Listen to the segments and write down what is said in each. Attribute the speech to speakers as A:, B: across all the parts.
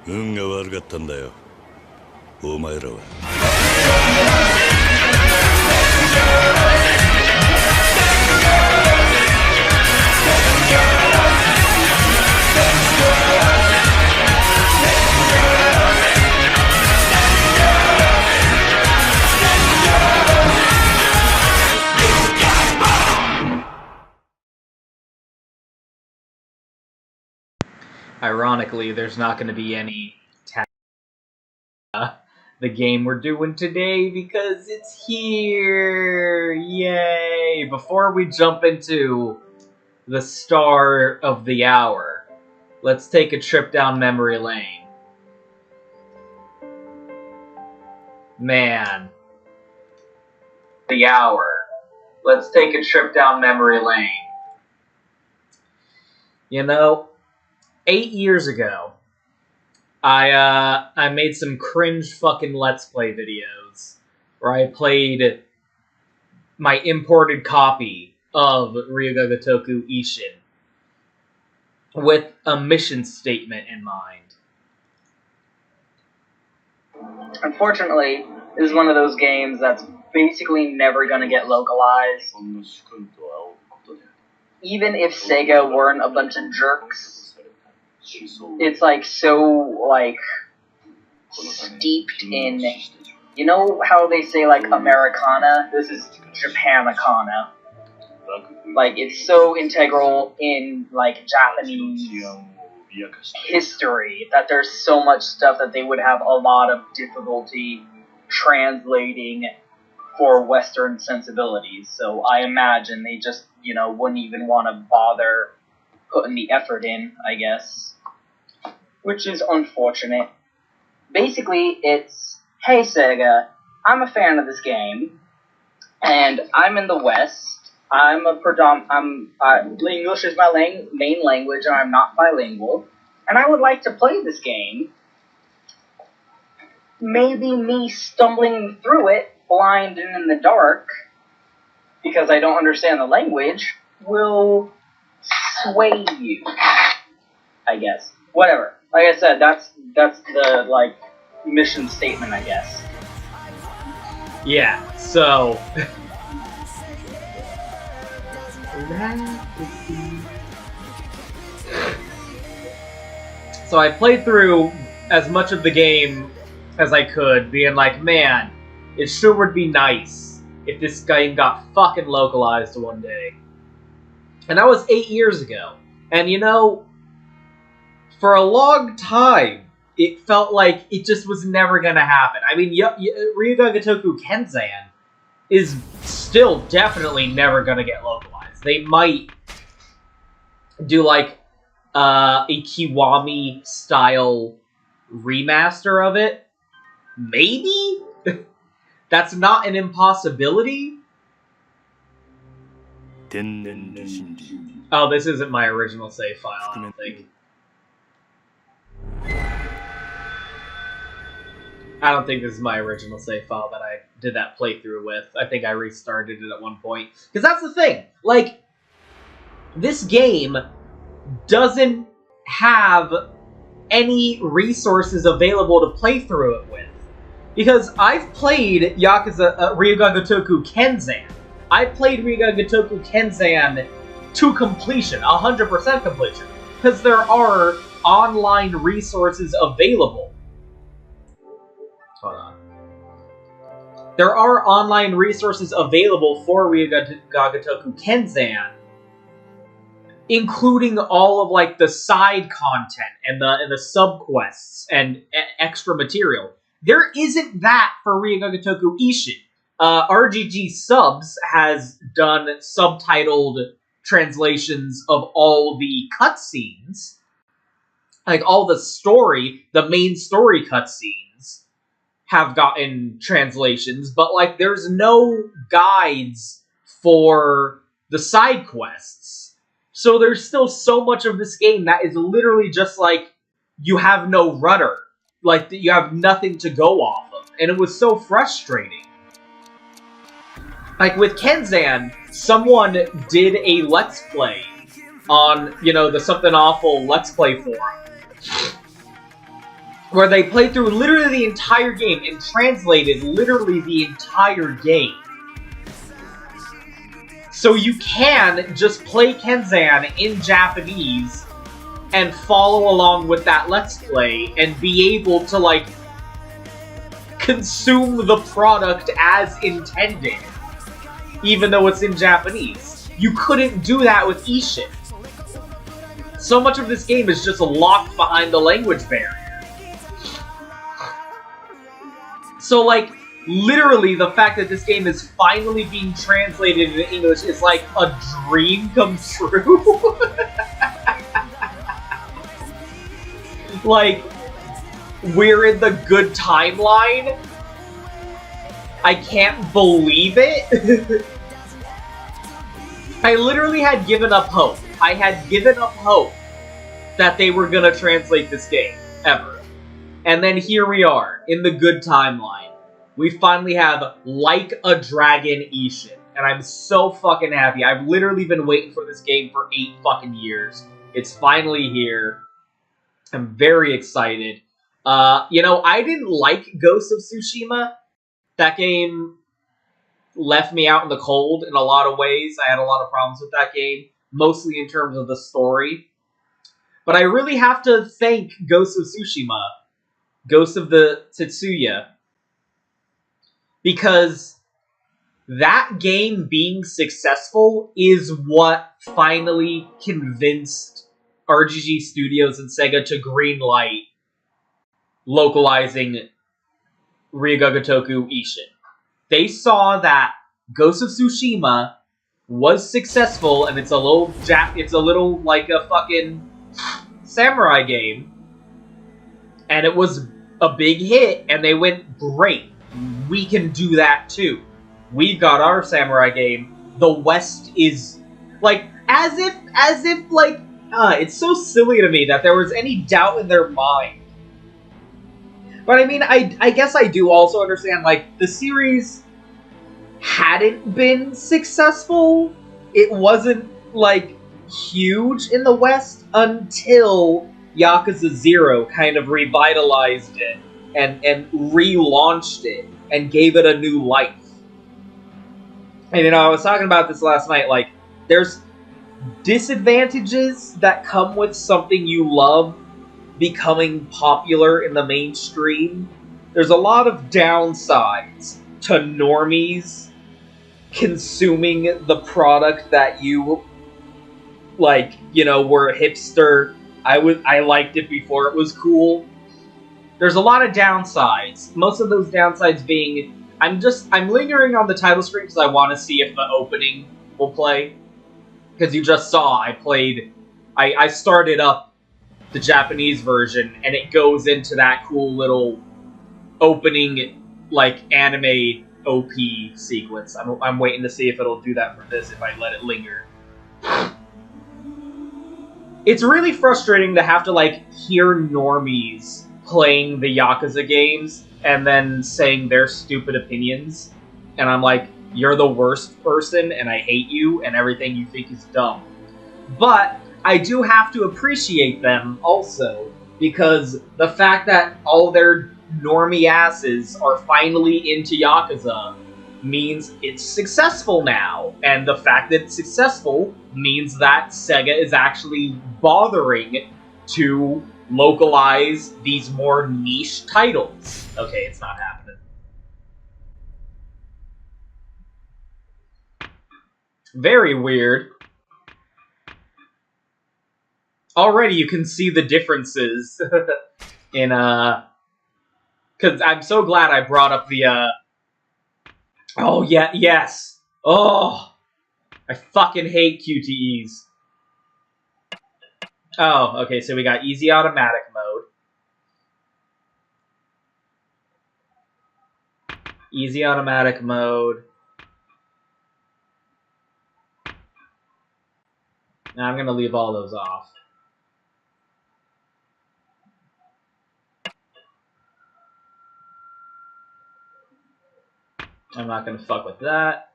A: 運が悪かったんだよ、お前らは。
B: Ironically, there's not going to be any the game we're doing today because it's here! Yay! Before we jump into the star of the hour, let's take a trip down memory lane. Man. The hour. Let's take a trip down memory lane. You know, 8 years ago, I made some cringe fucking Let's Play videos where I played my imported copy of Ryuga Gotoku Ishin with a mission statement in mind.
C: Unfortunately, this is one of those games that's basically never gonna get localized. Even if Sega weren't a bunch of jerks, it's like so like steeped in, you know how they say like Americana? This is Japanicana. Like it's so integral in like Japanese history that there's so much stuff that they would have a lot of difficulty translating for Western sensibilities. So I imagine they just, wouldn't even want to bother putting the effort in, I guess. Which is unfortunate. Basically, it's, hey Sega, I'm a fan of this game, and I'm in the West. English is my main language, and I'm not bilingual, and I would like to play this game. Maybe me stumbling through it, blind and in the dark, because I don't understand the language, will sway you, I guess. Whatever. Like I said, that's the, mission statement, I guess.
B: Yeah, so... So I played through as much of the game as I could, being like, man, it sure would be nice if this game got fucking localized one day. And that was 8 years ago. And for a long time, it felt like it just was never gonna happen. I mean, Ryuga Gotoku Kenzan is still definitely never gonna get localized. They might do, a Kiwami-style remaster of it. Maybe? That's not an impossibility? Oh, this isn't my original save file, I don't think. I don't think this is my original save file that I did that playthrough with. I think I restarted it at one point. Because that's the thing. This game doesn't have any resources available to play through it with. Because I've played Ryuga Gotoku Kenzan. I played Ryuga Gotoku Kenzan to completion, 100% completion. Because there are online resources available. Hold on. There are online resources available for Ryuga Gotoku Kenzan, including all of the side content and the sub-quests and extra material. There isn't that for Ryuga Gotoku Ishin. RGG Subs has done subtitled translations of all the cutscenes. All the main story cutscenes have gotten translations, but there's no guides for the side quests. So there's still so much of this game that is literally just you have no rudder. You have nothing to go off of. And it was so frustrating. With Kenzan, someone did a Let's Play on, the Something Awful Let's Play forum. where they played through literally the entire game and translated literally the entire game. So you can just play Kenzan in Japanese and follow along with that Let's Play and be able to, like, consume the product as intended, even though it's in Japanese. You couldn't do that with Ishin. So much of this game is just locked behind the language barrier. So, like, literally the fact that this game is finally being translated into English is like a dream come true. Like, we're in the good timeline. I can't believe it. I literally had given up hope. I had given up hope that they were gonna translate this game, ever. And then here we are, in the good timeline. We finally have Like a Dragon Ishin. And I'm so fucking happy. I've literally been waiting for this game for 8 fucking years. It's finally here. I'm very excited. You know, I didn't like Ghost of Tsushima. That game left me out in the cold in a lot of ways. I had a lot of problems with that game, mostly in terms of the story. But I really have to thank Ghost of Tsushima, Ghost of the Tetsuya, because that game being successful is what finally convinced RGG Studios and Sega to greenlight localizing Ryuga Gotoku Ishin. They saw that Ghost of Tsushima was successful, and it's a little like a fucking samurai game, and it was a big hit, and they went, great, we can do that too. We've got our samurai game. The West is, like, as if like, it's so silly to me that there was any doubt in their mind. But I mean, I guess I do also understand, like, the series hadn't been successful. It wasn't, like, huge in the West until Yakuza 0 kind of revitalized it and relaunched it and gave it a new life. And, you know, I was talking about this last night, like, there's disadvantages that come with something you love becoming popular in the mainstream. There's a lot of downsides to normies consuming the product that you, like, you know, were a hipster. I liked it before it was cool. There's a lot of downsides. Most of those downsides being, I'm lingering on the title screen because I want to see if the opening will play. Because you just saw, I started up the Japanese version, and it goes into that cool little opening, like, anime OP sequence. I'm waiting to see if it'll do that for this, if I let it linger. It's really frustrating to have to, like, hear normies playing the Yakuza games and then saying their stupid opinions. And I'm like, you're the worst person, and I hate you, and everything you think is dumb. But I do have to appreciate them also, because the fact that all their normie asses are finally into Yakuza means it's successful now. And the fact that it's successful means that Sega is actually bothering to localize these more niche titles. Okay, it's not happening. Very weird. Already you can see the differences in, because I'm so glad I brought up the, oh, yeah, yes. Oh, I fucking hate QTEs. Oh, okay, so we got easy automatic mode. Easy automatic mode. Now I'm gonna leave all those off. I'm not gonna fuck with that.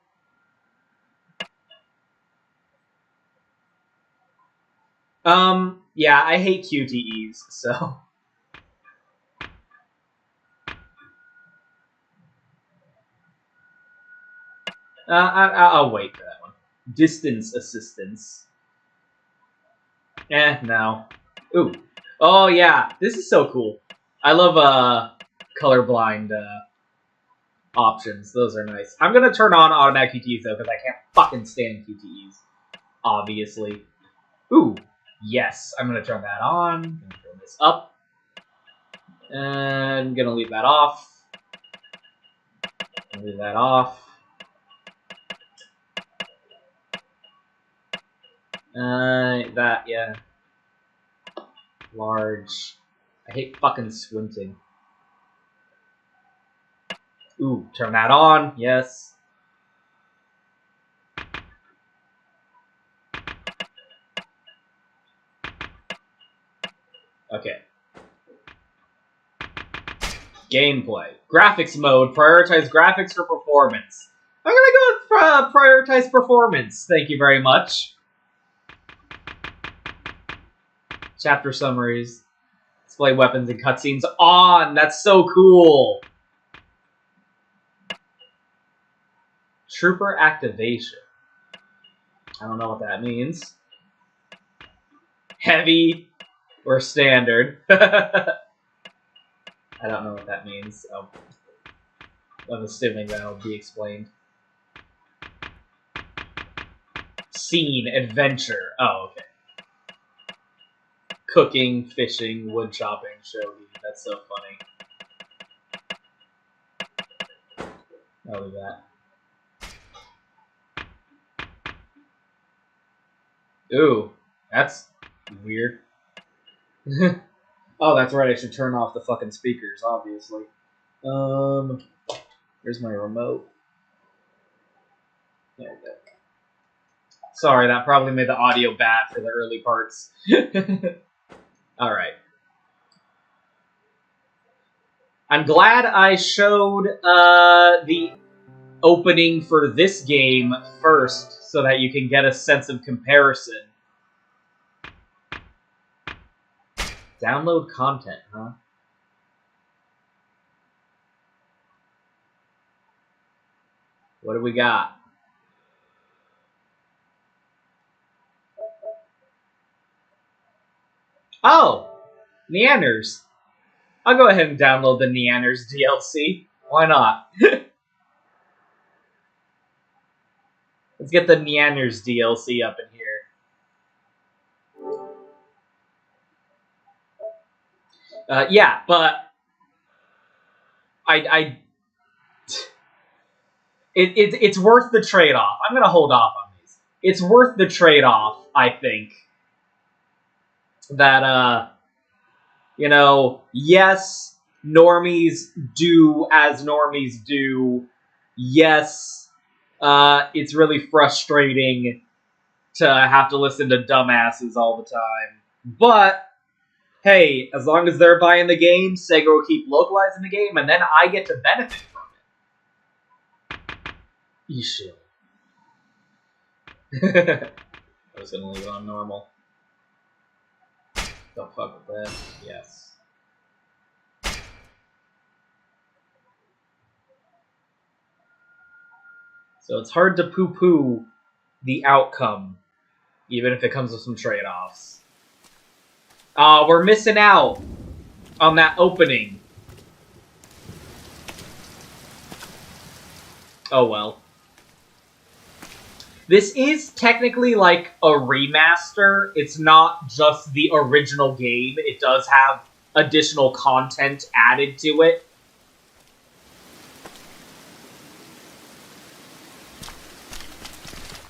B: Yeah, I hate QTEs, so. I'll wait for that one. Distance assistance. No. Ooh. Oh, yeah. This is so cool. I love, colorblind, options. Those are nice. I'm gonna turn on automatic QTEs, though, because I can't fucking stand QTEs. Obviously. Ooh. Yes. I'm gonna turn that on. I'm gonna turn this up. And I'm gonna leave that off. Leave that off. That, yeah. Large. I hate fucking squinting. Ooh, turn that on. Yes. Okay. Gameplay. Graphics mode. Prioritize graphics for performance. I'm gonna go with prioritize performance. Thank you very much. Chapter summaries. Display weapons and cutscenes on. That's so cool. Trooper activation. I don't know what that means. Heavy or standard. I don't know what that means. So I'm assuming that'll be explained. Scene, adventure. Oh, okay. Cooking, fishing, wood chopping, shogi. That's so funny. I'll do that. Ooh, that's weird. Oh, that's right. I should turn off the fucking speakers, obviously. Where's my remote? There we go. Sorry, that probably made the audio bad for the early parts. Alright. I'm glad I showed the opening for this game first, so that you can get a sense of comparison. Download content, huh? What do we got? Oh! Neanders. I'll go ahead and download the Neanders DLC. Why not? Let's get the Neanders DLC up in here. Yeah, but it's worth the trade-off. I'm gonna hold off on these. It's worth the trade-off, I think. That, you know, yes, normies do as normies do. Yes, it's really frustrating to have to listen to dumbasses all the time. But, hey, as long as they're buying the game, Sega will keep localizing the game, and then I get to benefit from it. Ishin. I was gonna leave it on normal. Don't fuck with that. Yes. So it's hard to poo-poo the outcome, even if it comes with some trade-offs. We're missing out on that opening. Oh well. This is technically like a remaster. It's not just the original game. It does have additional content added to it.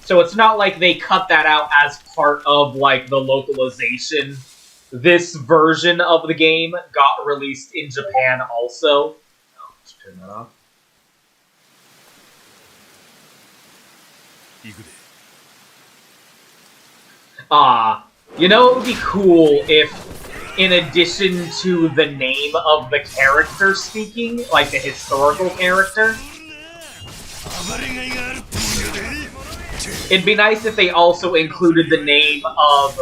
B: So it's not like they cut that out as part of, like, the localization. This version of the game got released in Japan also. Oh, let's turn that off. You know, it would be cool if, in addition to the name of the character speaking, like the historical character, it'd be nice if they also included the name of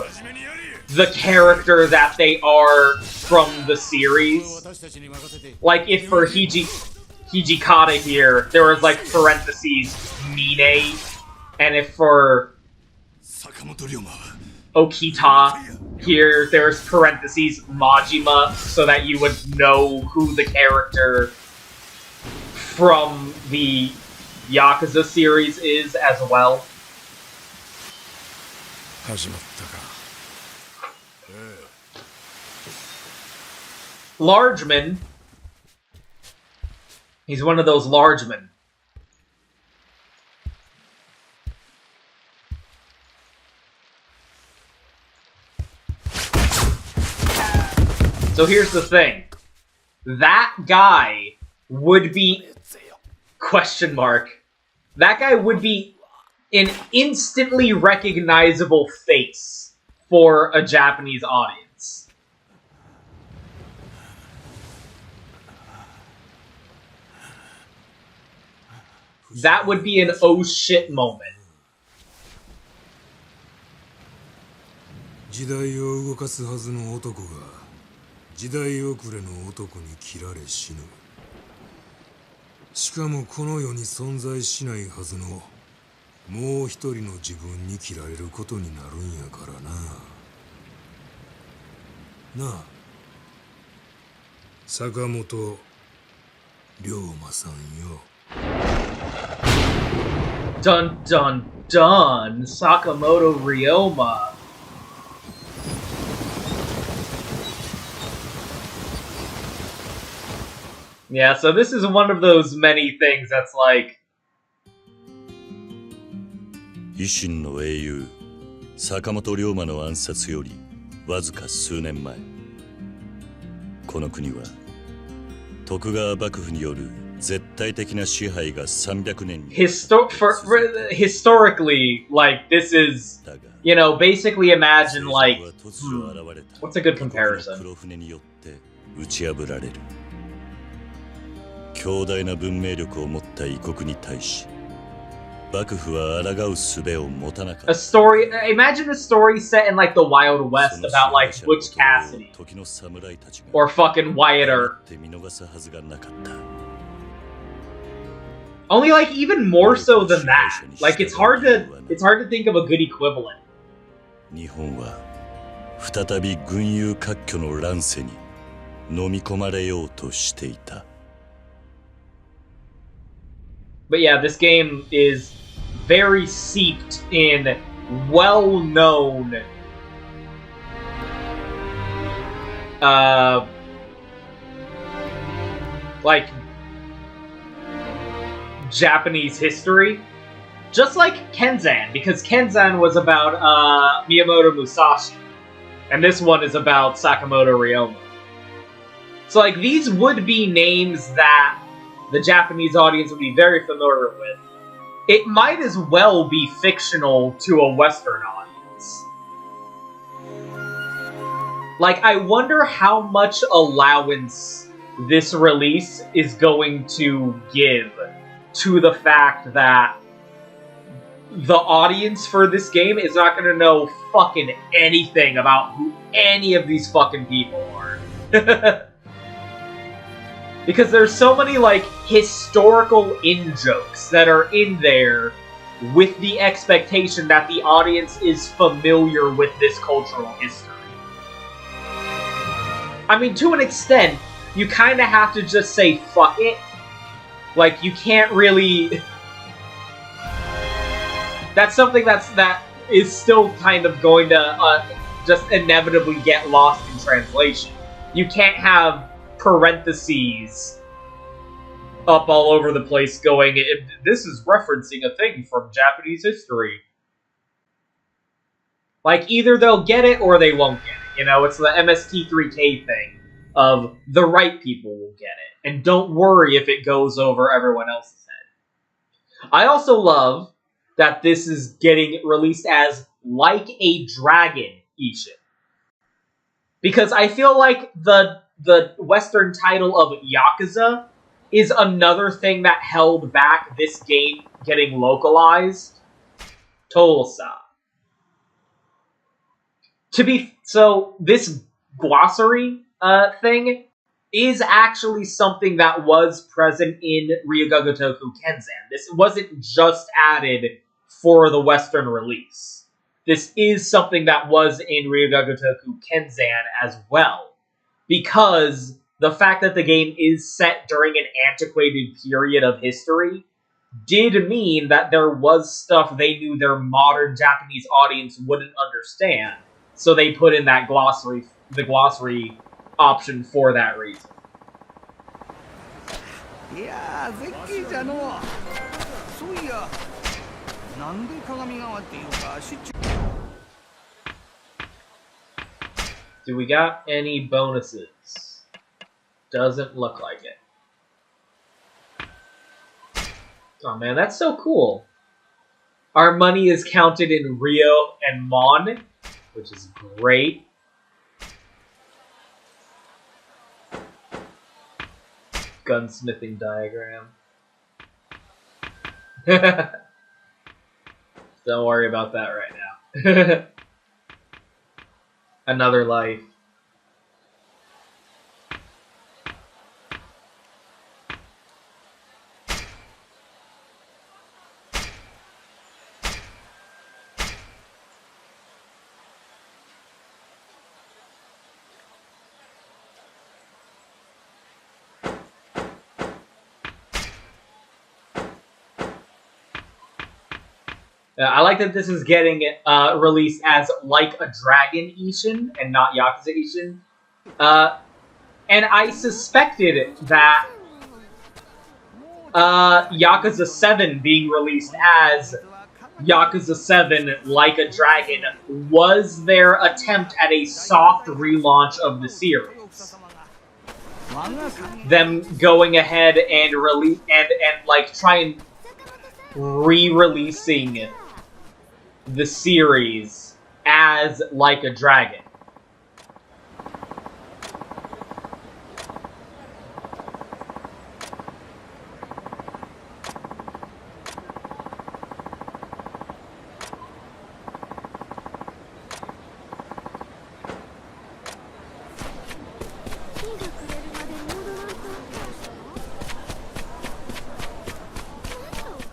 B: the character that they are from the series. Like, if for Hijikata here, there was like parentheses Mine, and if for Okita here, there's parentheses Majima, so that you would know who the character from the Yakuza series is as well. Largeman. He's one of those largemen. So here's the thing. That guy would be... Question mark. That guy would be an instantly recognizable face for a Japanese audience. That would be an oh shit moment.
D: 時代を動かすはずの男が時代遅れの男に切られ死ぬ。しかもこの世に存在しないはずのもう一人の自分に切られることになるんやからな。なあ、坂本龍馬さんよ。
B: Dun dun dun, Sakamoto Ryoma. Yeah, so this is one of those many things that's like...
A: Ishin の英雄、坂本龍馬の暗殺よりわずか数年前、この国は徳川幕府による絶対的な支配が300年に
B: historically, like, this is, you know, basically imagine, like, what's a good comparison?
A: 黒船によって打ち破られる。強大な文明力を持った異国に対し、幕府は抗う術を持たなかった。
B: A story, imagine a story set in, like, the Wild West about, like, Butch Cassidy. Or fucking Wyatt Earp. Only, like, even more so than that. Like, it's hard to think of a good equivalent.
A: 日本は再び群雄割拠の乱世に飲み込まれようとしていた。
B: But yeah, this game is very seeped in well-known like Japanese history. Just like Kenzan, because Kenzan was about Miyamoto Musashi. And this one is about Sakamoto Ryoma. So like these would be names that the Japanese audience would be very familiar with. It might as well be fictional to a Western audience. Like, I wonder how much allowance this release is going to give to the fact that the audience for this game is not going to know fucking anything about who any of these fucking people are. Because there's so many, like, historical in-jokes that are in there with the expectation that the audience is familiar with this cultural history. I mean, to an extent, you kind of have to just say, fuck it. Like, you can't really... That's something that is still kind of going to just inevitably get lost in translation. You can't have parentheses up all over the place going, this is referencing a thing from Japanese history. Like, either they'll get it or they won't get it. You know, it's the MST3K thing of the right people will get it. And don't worry if it goes over everyone else's head. I also love that this is getting released as Like a Dragon Ishin. Because I feel like the Western title of Yakuza is another thing that held back this game getting localized. Tolsa. So this glossary thing is actually something that was present in Ryuga Gotoku Kenzan. This wasn't just added for the Western release. This is something that was in Ryuga Gotoku Kenzan as well. Because the fact that the game is set during an antiquated period of history did mean that there was stuff they knew their modern Japanese audience wouldn't understand. So they put in that the glossary option for that reason.
E: Yeah,
B: do we got any bonuses? Doesn't look like it. Oh man, that's so cool. Our money is counted in Rio and Mon, which is great. Gunsmithing diagram. Don't worry about that right now. Another life. I like that this is getting released as Like a Dragon Ishin and not Yakuza Ishin. And I suspected that Yakuza 7 being released as Yakuza 7 Like a Dragon was their attempt at a soft relaunch of the series. Them going ahead and like try and re-releasing the series as Like a Dragon.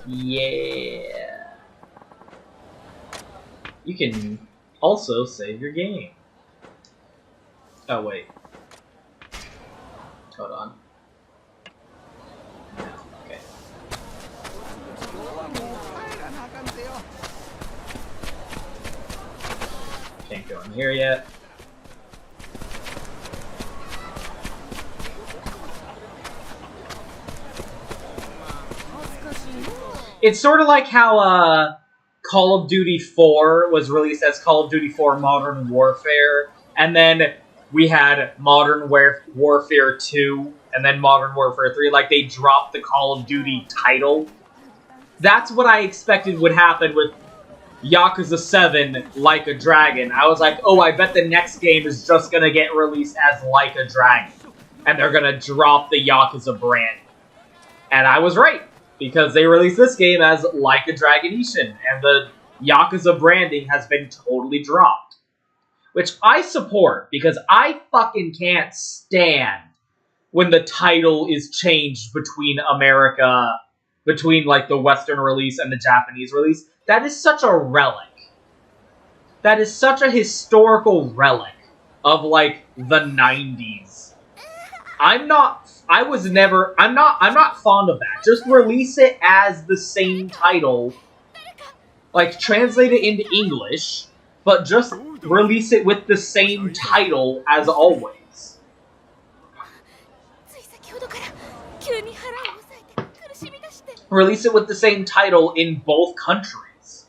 B: Yeah. You can also save your game. Oh, wait. Hold on. No, okay. Can't go in here yet. It's sort of like how Call of Duty 4 was released as Call of Duty 4 Modern Warfare, and then we had Modern Warfare 2, and then Modern Warfare 3. Like, they dropped the Call of Duty title. That's what I expected would happen with Yakuza 7 Like a Dragon. I was like, oh, I bet the next game is just gonna get released as Like a Dragon, and they're gonna drop the Yakuza brand. And I was right, because they released this game as Like a Dragon Ishin, and the Yakuza branding has been totally dropped. Which I support, because I fucking can't stand when the title is changed between like the Western release and the Japanese release. That is such a relic. That is such a historical relic of, like, the 90s. I'm not fond of that. Just release it as the same title. Like, translate it into English, but just release it with the same title as always. Release it with the same title in both countries.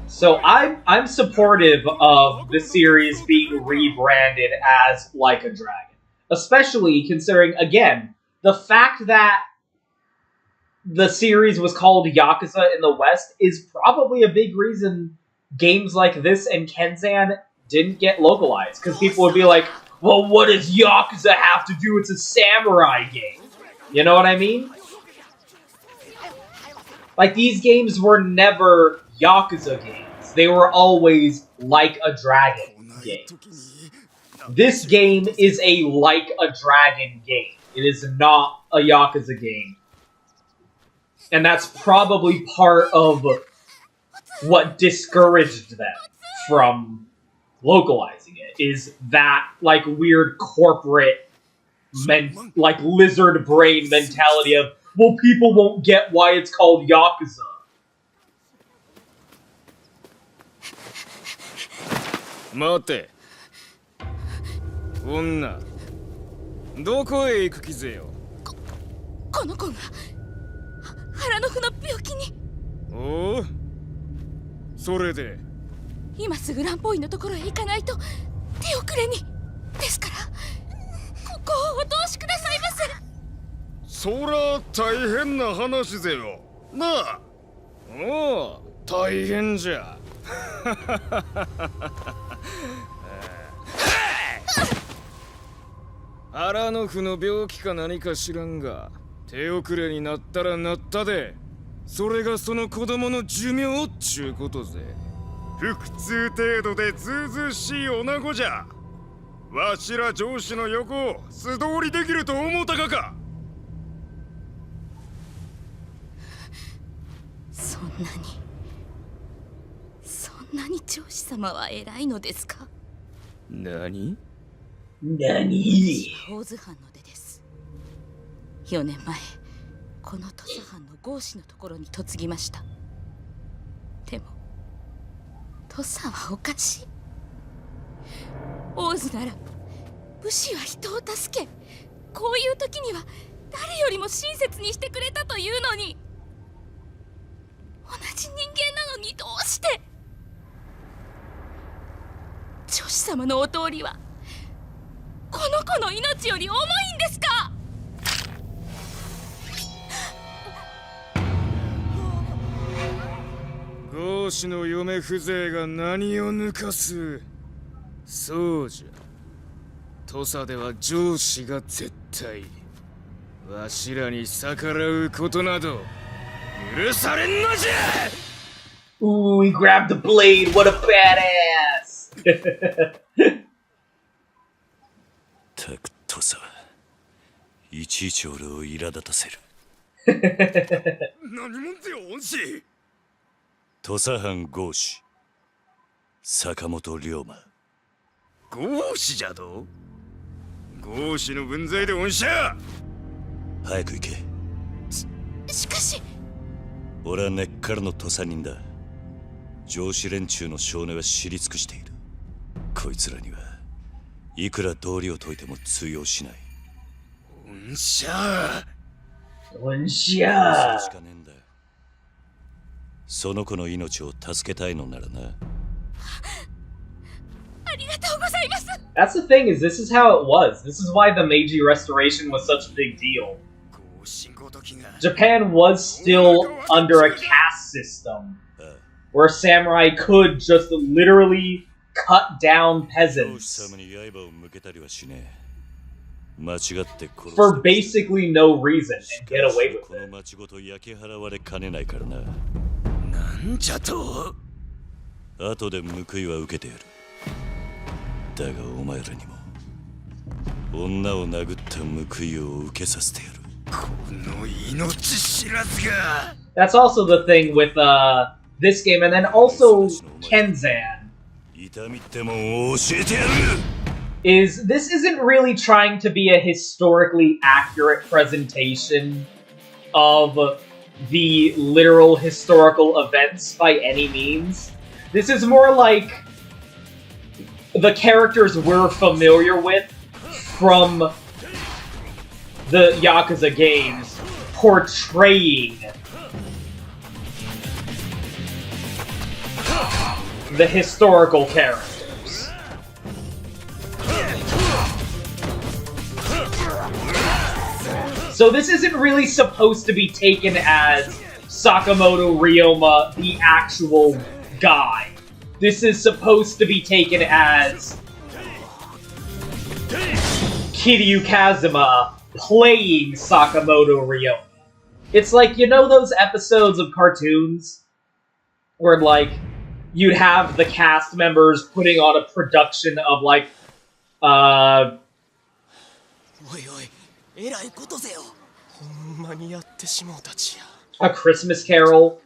B: So I'm supportive of the series being rebranded as Like a Dragon. Especially considering, again, the fact that the series was called Yakuza in the West is probably a big reason games like this and Kenzan didn't get localized because people would be like, well, what does Yakuza have to do? It's a samurai game. You know what I mean? Like, these games were never Yakuza games. They were always Like a Dragon games. This game is a Like a Dragon game. It is not a Yakuza game. And that's probably part of what discouraged them from localizing it, is that, like, weird corporate, like, lizard brain mentality of, well, people won't get why it's called Yakuza.
D: 待て女どこへ行く気ぜよ
E: この子が腹の腑の病気に
D: おおそれで
E: 今すぐ蘭方医のところへ行かないと手遅れにですからここをお通しくださいませ
D: そら大変な話ぜよなあおお大変じゃ腹の腑の病気か何か知らんが手遅れになったらなったでそれがその子供の寿命っちゅうことぜ腹痛程度でずうずうしい女子じゃわしら上司の横を素通りできると思うたかか
E: そんなに上司様は偉いのですか
D: 何
E: 大津藩の出です4年前この土佐藩の郷士のところに嫁ぎましたでも土佐はおかしい大津なら武士は人を助けこういう時には誰よりも親切にしてくれたというのに同じ人間なのにどうして女子様のお通りはこの子の命より重いんですか
D: 郷士の嫁風情が何を抜かすそうじゃ土佐では上司が絶対わしらに逆らうことなど許されんのじゃ
B: Ooh, he grabbed the blade, what a badass!
A: たく土佐はいちいち俺を苛立たせる
D: 何もんぜよ恩師
A: 土佐藩郷士坂本龍馬
D: 郷士じゃと郷士の分際で恩師ゃ
A: 早く行け
E: しかし
A: 俺は根っからの土佐人だ上司連中の性根は知り尽くしているこいつらにはいくら道理を解いても通用しない
D: 恩師ゃ
B: そうし
A: そう
B: ゃ
A: しかねえんだよその子の命を助けたいのならな
E: ありがとうございます
B: That's the thing, is this is how it was. This is why the Meiji Restoration was such a big deal. Japan was still under a caste system, where samurai could just literally cut down peasants for basically no reason and get away with it.
D: なんじゃと
A: 後で報いは受けてやるだがお前らにも女を殴った報いを受けさせてやる
D: この命知らずが
B: That's also the thing with this game, and then also Kenzan.
A: 痛みってもんを教えてやる
B: Is this isn't really trying to be a historically accurate presentation of the literal historical events by any means. This is more like the characters we're familiar with from the Yakuza games portraying the historical characters. So this isn't really supposed to be taken as Sakamoto Ryoma, the actual guy. this is supposed to be taken as Kiryu Kazuma playing Sakamoto Ryoma. It's like, you know those episodes of cartoons where, like, you'd have the cast members putting on a production of, like, a Christmas Carol?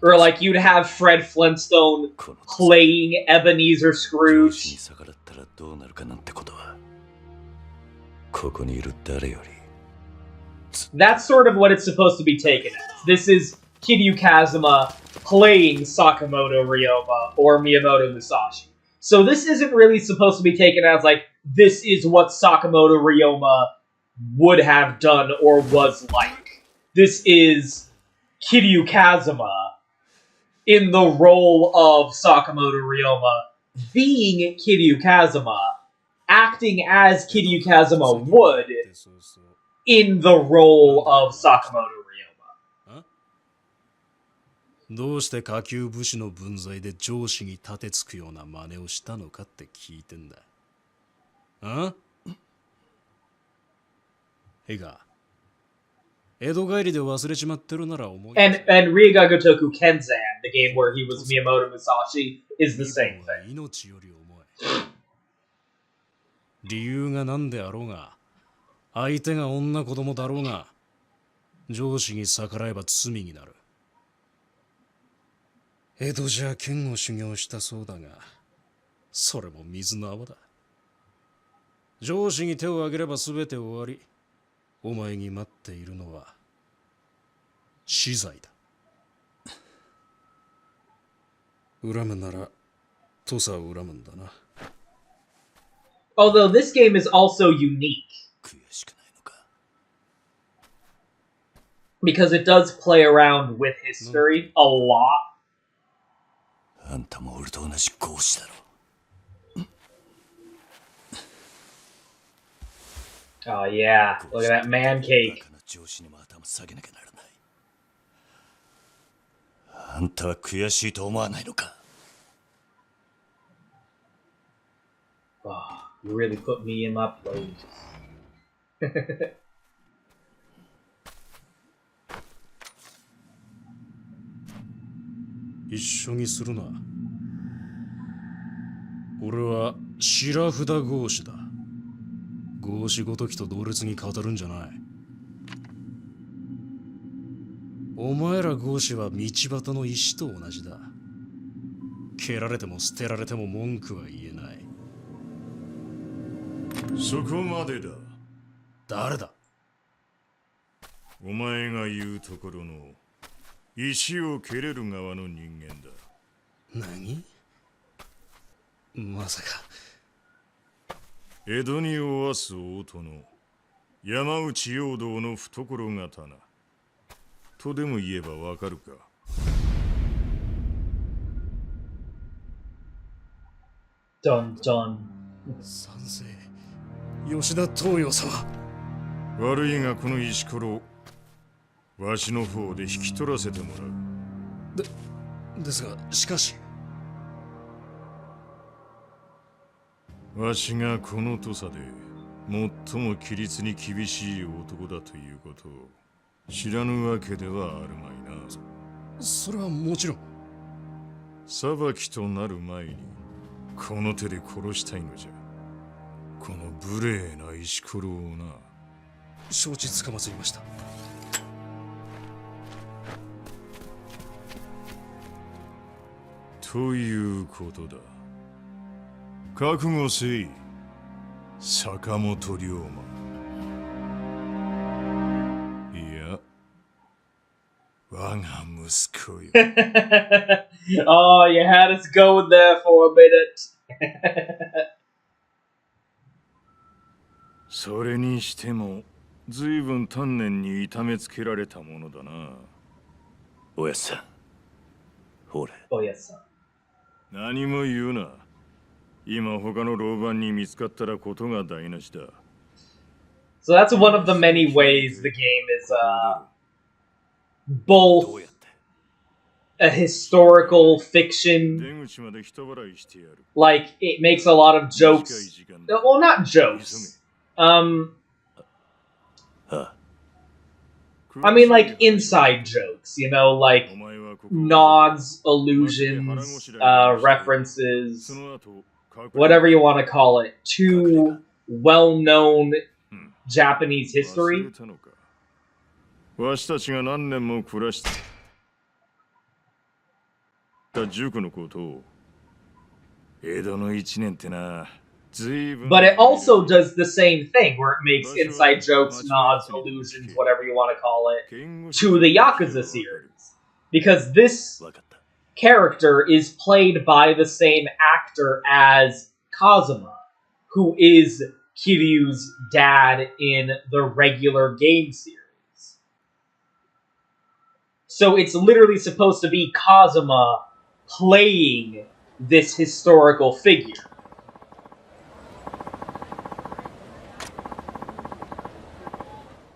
B: Or, like, you'd have Fred Flintstone playing Ebenezer Scrooge. That's sort of what it's supposed to be taken as. This is Kiryu Kazuma playing Sakamoto Ryoma or Miyamoto Musashi. So this isn't really supposed to be taken as, like, this is what Sakamoto Ryoma would have done or was like. This is Kiryu Kazuma in the role of Sakamoto Ryoma, being Kiryu Kazuma, acting as Kiryu Kazuma would in the role of Sakamoto Ryoma.
D: どうして下級武士の分際で上司に立てつくような真似をしたのかって聞いてんだ。あ？いいか。江戸帰りで忘れちまってるなら思い出せ。
B: And Ryuga Gotoku Kenzan, the game where he was Miyamoto Musashi, is the same thing.
D: 命より重い。理由が何であろうが、相手が女子供だろうが、上司に逆らえば罪になる。江戸じゃ剣を修行したそうだが、それも水の泡だ。上司に手を挙げれば全て終わり、お前に待っているのは死罪だ。恨むなら土佐を恨むんだな。
B: Although this game is also unique because it does play around with history a lot.
A: あんたも俺と同じ合子だろ。
B: Oh yeah, look at that man cake.
A: 上司にも頭下げなきゃならない。あんたは悔しいと思わないのか。
B: Oh, you really put me in my place.
D: 一緒にするな。俺は白札合子だ。合子ごときと同列に語るんじゃない。お前ら合子は道端の石と同じだ。蹴られても捨てられても文句は言えない。
F: そこまでだ。
D: 誰だ？
F: お前が言うところの石を蹴れる側の人間だ。
D: 何？まさか。
F: 江戸におわす大殿、山内陽道の懐刀とでも言えばわかるか。
B: Dun dun.
D: 賛成。吉田東洋様。
F: 悪いがこの石ころ、わしの方で引き取らせてもら
D: う。ですが、しかし。
F: わしがこの土佐で最も規律に厳しい男だということを知らぬわけではあるまいな。
D: それはもちろん。
F: 裁きとなる前にこの手で殺したいのじゃ。この無礼な石ころをな。
D: 承知つかまつりました。
F: ということだ。覚悟せい、坂本龍馬。いや、我が息子よ。
B: Oh, you had us going there for a minute.
F: それにしても、ずいぶん丹念に痛めつけられたものだな。
A: おやっさん、ほれ。
B: Oh, yes, sir.
F: 何も言うな。今他の老番に見つかったらことが台無しだ。
B: So that's one of the many ways the game is both a historical fiction, like it makes a lot of jokes. Well, not jokes. I mean, like inside jokes, you know, like nods, allusions, references, whatever you want to call it, to well-known Japanese history.
F: わしたちが何年も暮らした塾のことを江戸の一年ってな
B: But it also does the same thing, where it makes inside jokes, nods, allusions, whatever you want to call it, to the Yakuza series. Because this character is played by the same actor as Kazuma, who is Kiryu's dad in the regular game series. So it's literally supposed to be Kazuma playing this historical figure.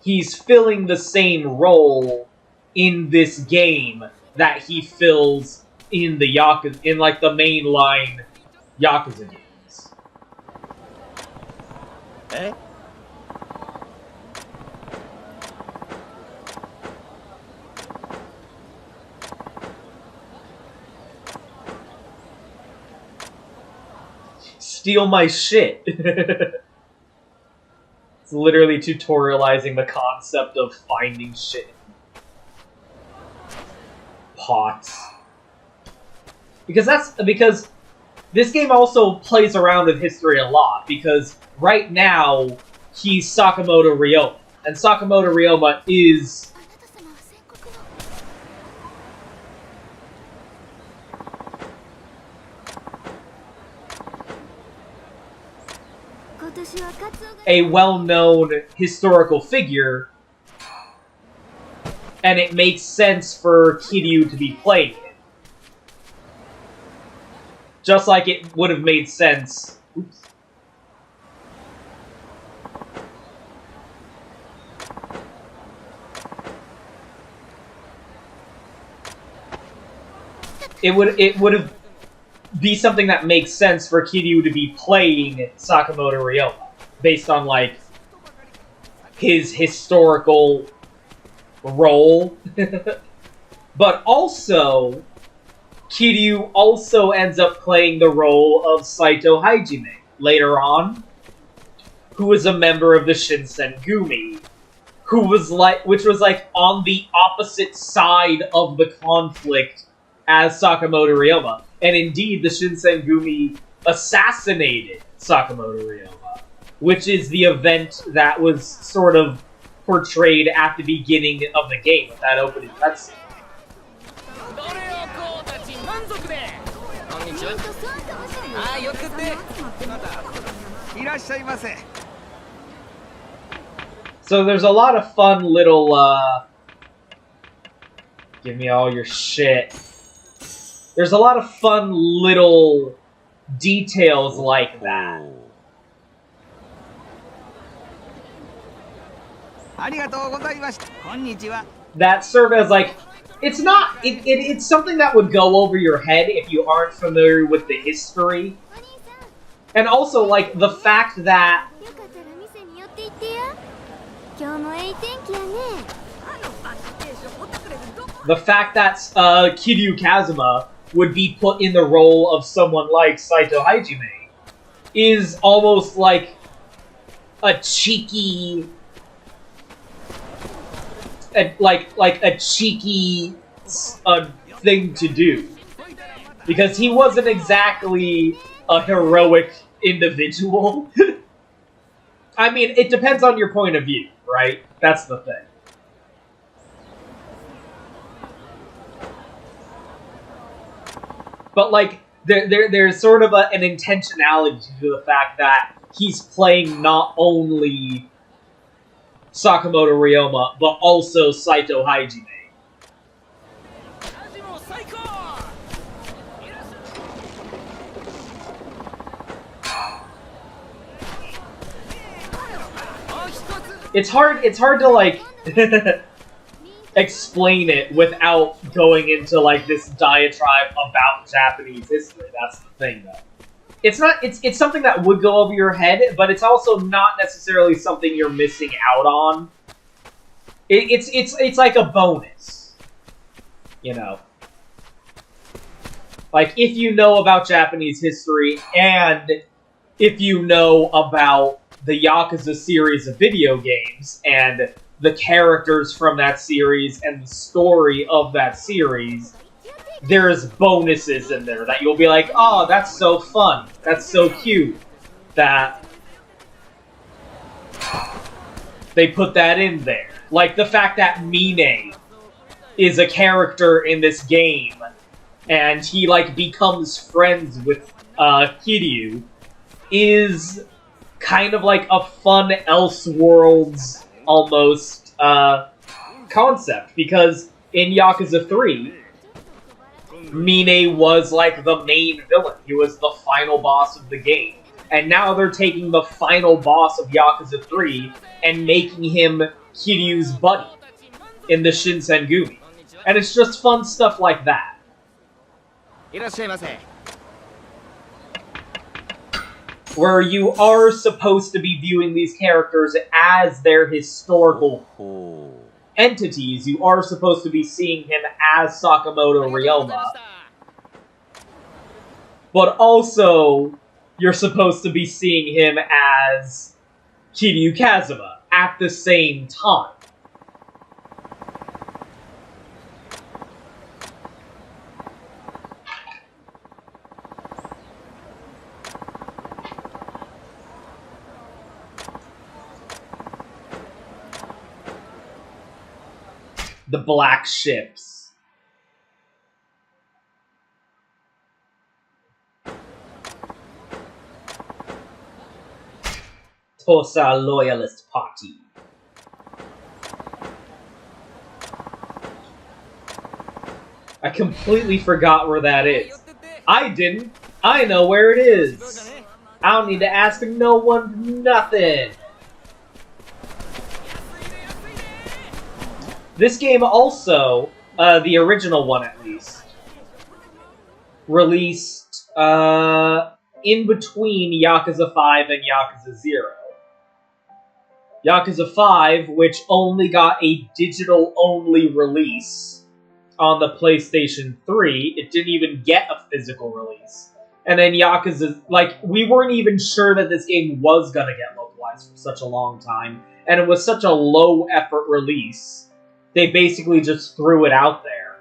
B: He's filling the same role in this game that he fills in the Yakuza, in like the mainline Yakuza games.
A: Eh?
B: Steal my shit. It's literally tutorializing the concept of finding shit. Pots. Because this game also plays around with history a lot, because right now he's Sakamoto Ryoma. And Sakamoto Ryoma is a well-known historical figure, and it makes sense for Kiryu to be playing it. Just like it would have made sense... Oops. It would have be something that makes sense for Kiryu to be playing Sakamoto Ryoma, based on, like, his historical role. But also, Kiryu also ends up playing the role of Saito Hajime later on, who is a member of the Shinsengumi, which was like on the opposite side of the conflict as Sakamoto Ryoma. And indeed, the Shinsengumi assassinated Sakamoto Ryoma, which is the event that was sort of portrayed at the beginning of the game with that opening cutscene. So there's a lot of fun little, give me all your shit. There's a lot of fun little details like that. That serve as like, it's not, it's something that would go over your head if you aren't familiar with the history. And also, like, the fact that Kiryu Kazuma would be put in the role of someone like Saito Hajime is almost like a cheeky, a cheeky thing to do, because he wasn't exactly a heroic individual. I mean, it depends on your point of view, right? That's the thing. But, like, there's sort of an intentionality to the fact that he's playing not only Sakamoto Ryoma, but also Saito Hajime. It's hard to, like... explain it without going into like this diatribe about Japanese history. That's the thing, though. It's not. It's something that would go over your head, but it's also not necessarily something you're missing out on. It's like a bonus, you know. Like if you know about Japanese history and if you know about the Yakuza series of video games and the characters from that series and the story of that series, there's bonuses in there that you'll be like, oh, that's so fun, that's so cute, that they put that in there. Like the fact that Mine is a character in this game, and he, like, becomes friends with Kiryu, is kind of like a fun Elseworlds, almost, concept. Because in Yakuza 3, Mine was, like, the main villain. He was the final boss of the game. And now they're taking the final boss of Yakuza 3 and making him Kiryu's buddy in the Shinsengumi. And it's just fun stuff like that. Where you are supposed to be viewing these characters as their historical entities. You are supposed to be seeing him as Sakamoto Ryoma. But also, you're supposed to be seeing him as Kiryu Kazuma at the same time. The black ships. Tosa Loyalist Party. I completely forgot where that is. I didn't. I know where it is. I don't need to ask no one nothing. This game also, the original one at least, released in between Yakuza 5 and Yakuza 0. Yakuza 5, which only got a digital-only release on the PlayStation 3. It didn't even get a physical release. And then Yakuza, like, we weren't even sure that this game was gonna get localized for such a long time. And it was such a low-effort release. They basically just threw it out there.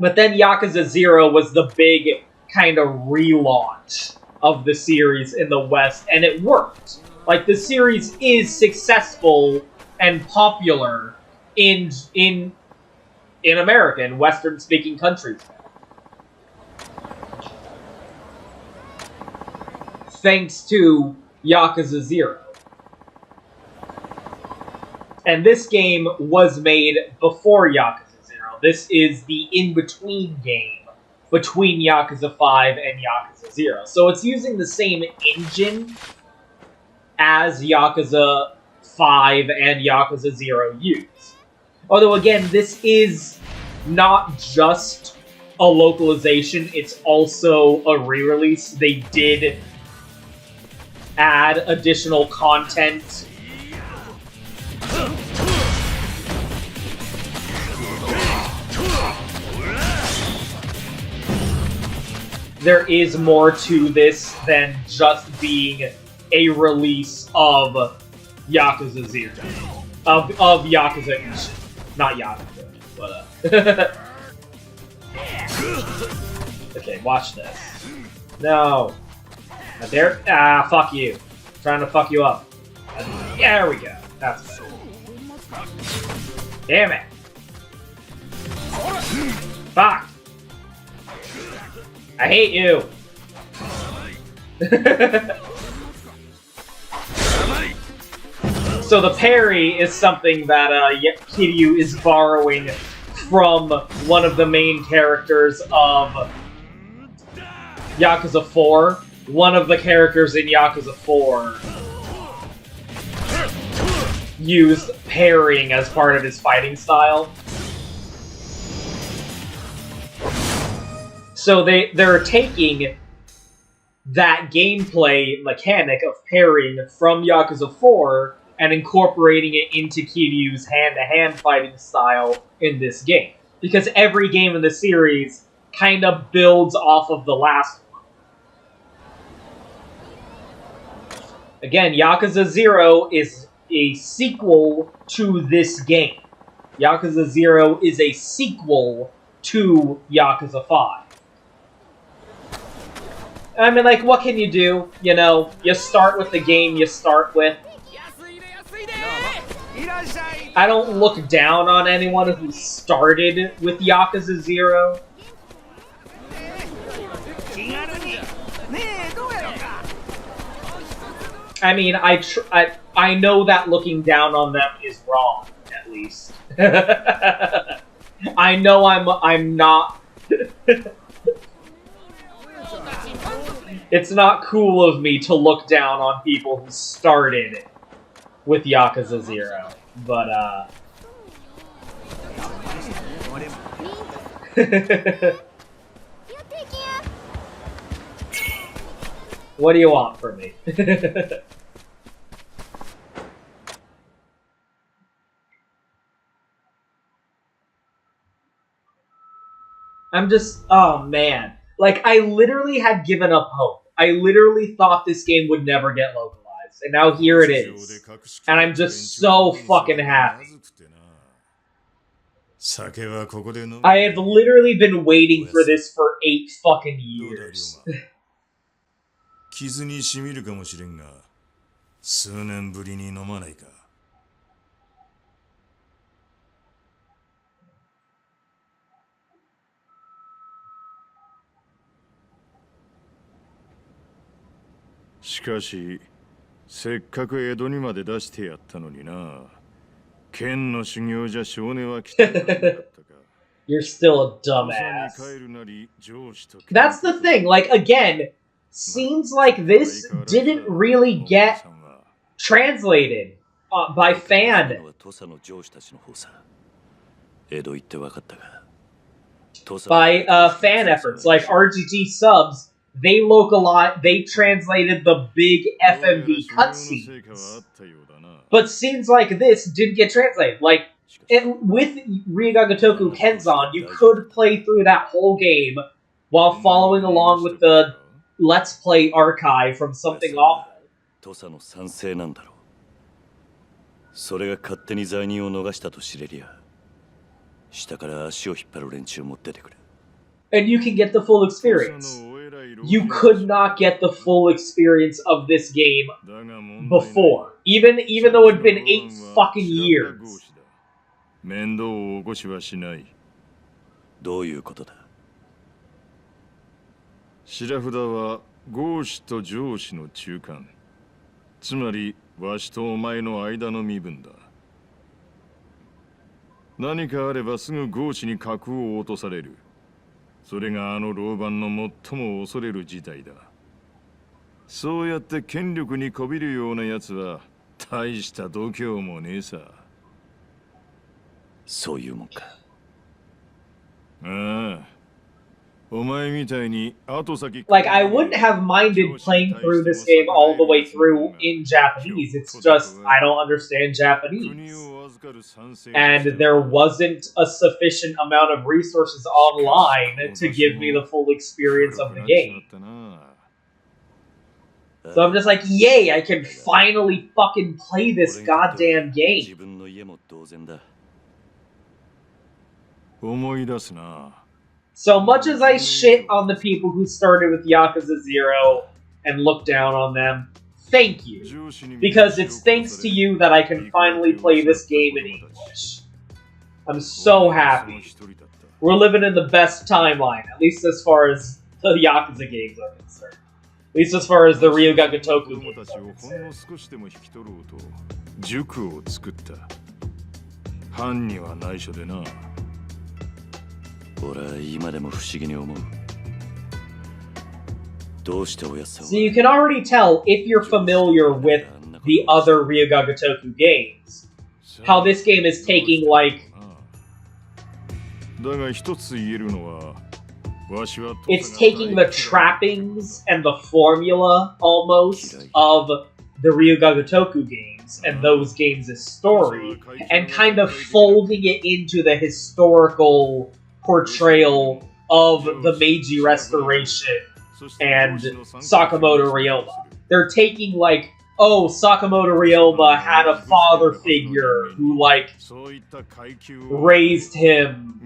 B: But then Yakuza 0 was the big kind of relaunch of the series in the West, and it worked. Like, the series is successful and popular in America, in Western-speaking countries. Thanks to Yakuza 0. And this game was made before Yakuza 0. This is the in-between game between Yakuza 5 and Yakuza 0. So it's using the same engine as Yakuza 5 and Yakuza 0 use. Although, again, this is not just a localization, it's also a re-release. They did add additional content . There is more to this than just being a release of Yakuza 0. Of Yakuza Ishin. Not Yakuza, but okay, watch this. No. There. Fuck you. I'm trying to fuck you up. There we go. That's better. Damn it. Fuck. I hate you. So the parry is something that Kiryu is borrowing from one of the main characters of Yakuza 4. One of the characters in Yakuza 4 used parrying as part of his fighting style. So they're taking that gameplay mechanic of pairing from Yakuza 4 and incorporating it into Kiryu's hand-to-hand fighting style in this game. Because every game in the series kind of builds off of the last one. Again, Yakuza 0 is a sequel to this game. Yakuza 0 is a sequel to Yakuza 5. I mean, like, what can you do? You know, you start with the game you start with. I don't look down on anyone who started with Yakuza 0. I mean, I know that looking down on them is wrong, at least. I know I'm not... It's not cool of me to look down on people who started with Yakuza 0, but what do you want from me? I'm just, oh man. Like, I literally had given up hope. I literally thought this game would never get localized, and now here it is. And I'm just so fucking happy. I have literally been waiting for this for 8 fucking years.
F: 傷に染みるかもしれんが、数年ぶりに飲まないか。しかし、せっかく江戸にまで出してやったのにな。剣の修行じゃ少年は来てなかったか。
B: You're still a dumbass. That's the thing, like, again, scenes like this didn't really get translated by fan. By fan efforts, like RGG subs, they translated the big FMV cutscenes. But scenes like this didn't get translated. Like, with Ryuga Gotoku Kenzan, you could play through that whole game while following along with the Let's Play archive from Something Awful.
A: それが勝手に罪人を逃したと知れりゃ、下から足を引っ張る連中も出てくる。
B: And you can get the full experience. You could not get the full experience of this game before. Even though it had been 8 fucking years.
F: 面倒を起こしはしない。
A: どういうことだ？
F: 白札は合子と上司の中間。つまりわしとお前の間の身分だ。何かあればすぐ合子に格を落とされる。それがあの老番の最も恐れる事態だ。そうやって権力にこびるような奴は大した度胸もねえさ。
A: そういうもんか。
F: ああ。お前みたいに後先。
B: Like, I wouldn't have minded playing through this game all the way through in Japanese. It's just, I don't understand Japanese. And there wasn't a sufficient amount of resources online to give me the full experience of the game. So I'm just like, yay, I can finally fucking play this goddamn game.
F: 思い出すな。
B: So much as I shit on the people who started with Yakuza 0 and look down on them, thank you. Because it's thanks to you that I can finally play this game in English. I'm so happy. We're living in the best timeline, at least as far as the Yakuza games are concerned. At least as far as the Ryuga Gotoku games are concerned.
F: 塾を作った。藩には内緒でな。
A: 俺は今でも不思議に思う。どうしておやっさんは。
B: So you can already tell if you're familiar with the other Ryuga Gotoku games, how this game is taking like
F: だが一つ言えるのは、
B: It's taking the trappings and the formula, almost, of the Ryuga games, and those games' story, and kind of folding it into the historical portrayal of the Meiji Restoration and Sakamoto Ryoma. They're taking, like, oh, Sakamoto Ryoma had a father figure who, like, raised him,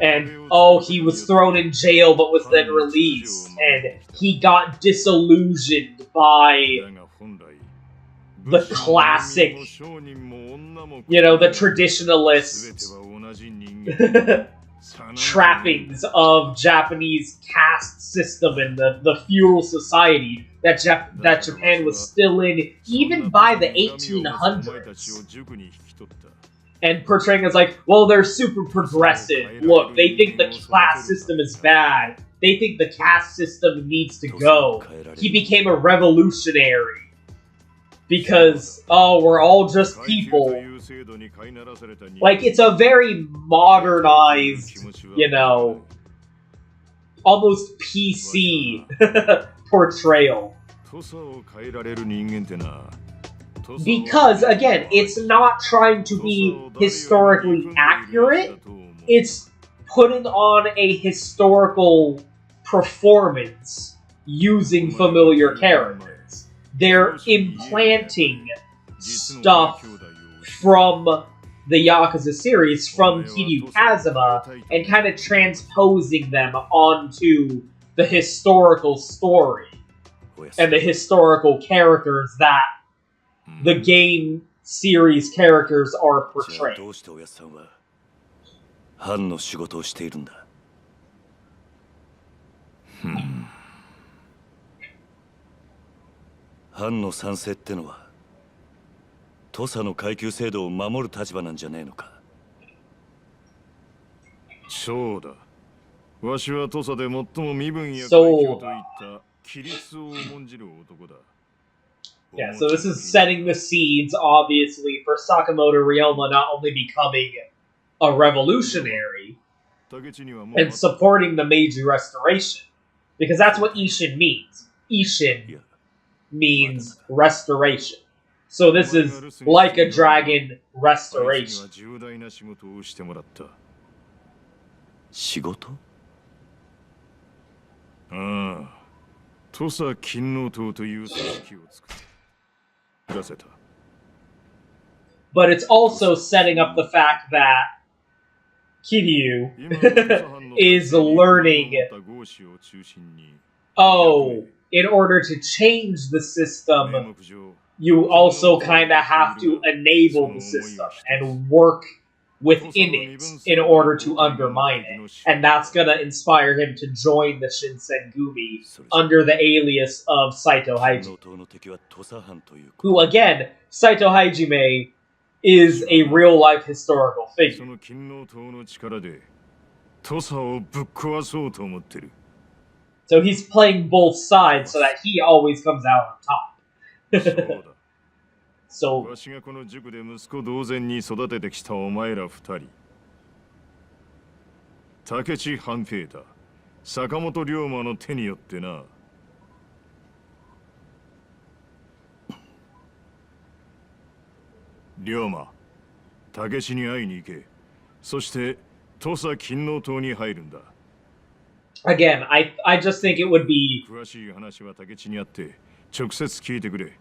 B: and, oh, he was thrown in jail but was then released, and he got disillusioned by the classic, you know, the traditionalist trappings of Japanese caste system and the feudal society that Japan was still in even by the 1800s. And portraying as like, well, they're super progressive. Look, they think the class system is bad. They think the caste system needs to go. He became a revolutionary. Because, oh, we're all just people. Like, it's a very modernized, you know, almost PC portrayal. Because, again, it's not trying to be historically accurate. It's putting on a historical performance using familiar characters. They're implanting stuff from the Yakuza series, from Kiryu Kazuma, and kind of transposing them onto the historical story and the historical characters that the game series characters are portrayed.
A: 藩の仕事をしているんだ。藩の賛成ってのは土佐の階級制度を守る立場なんじゃねえのか。
F: そうだ。わしは土佐で最も身分や階級といった規律を重んじる男だ。
B: Yeah, so this is setting the seeds, obviously, for Sakamoto Ryoma not only becoming a revolutionary and supporting the Meiji Restoration, because that's what Ishin means. Ishin means restoration. So this is like a dragon restoration.
A: 仕事？
F: ああ、土佐勤王党という組織を作らせた。
B: But it's also setting up the fact that Kiryu is learning, oh, in order to change the system, you also kind of have to enable the system and work within it in order to undermine it. And that's going to inspire him to join the Shinsengumi under the alias of Saito Hajime. Who, again, Saito Hajime is a real-life historical figure. So he's playing both sides so that he always comes out on top. So,
F: わしがこの塾で息子同然に育ててきたお前ら二人。武智半平太、坂本龍馬の手によってな。龍馬、武智に会いに行け。そして土佐勤王党に入るんだ。
B: Again, I just think it would be.
F: 詳しい話は武智に会って直接聞いてくれ。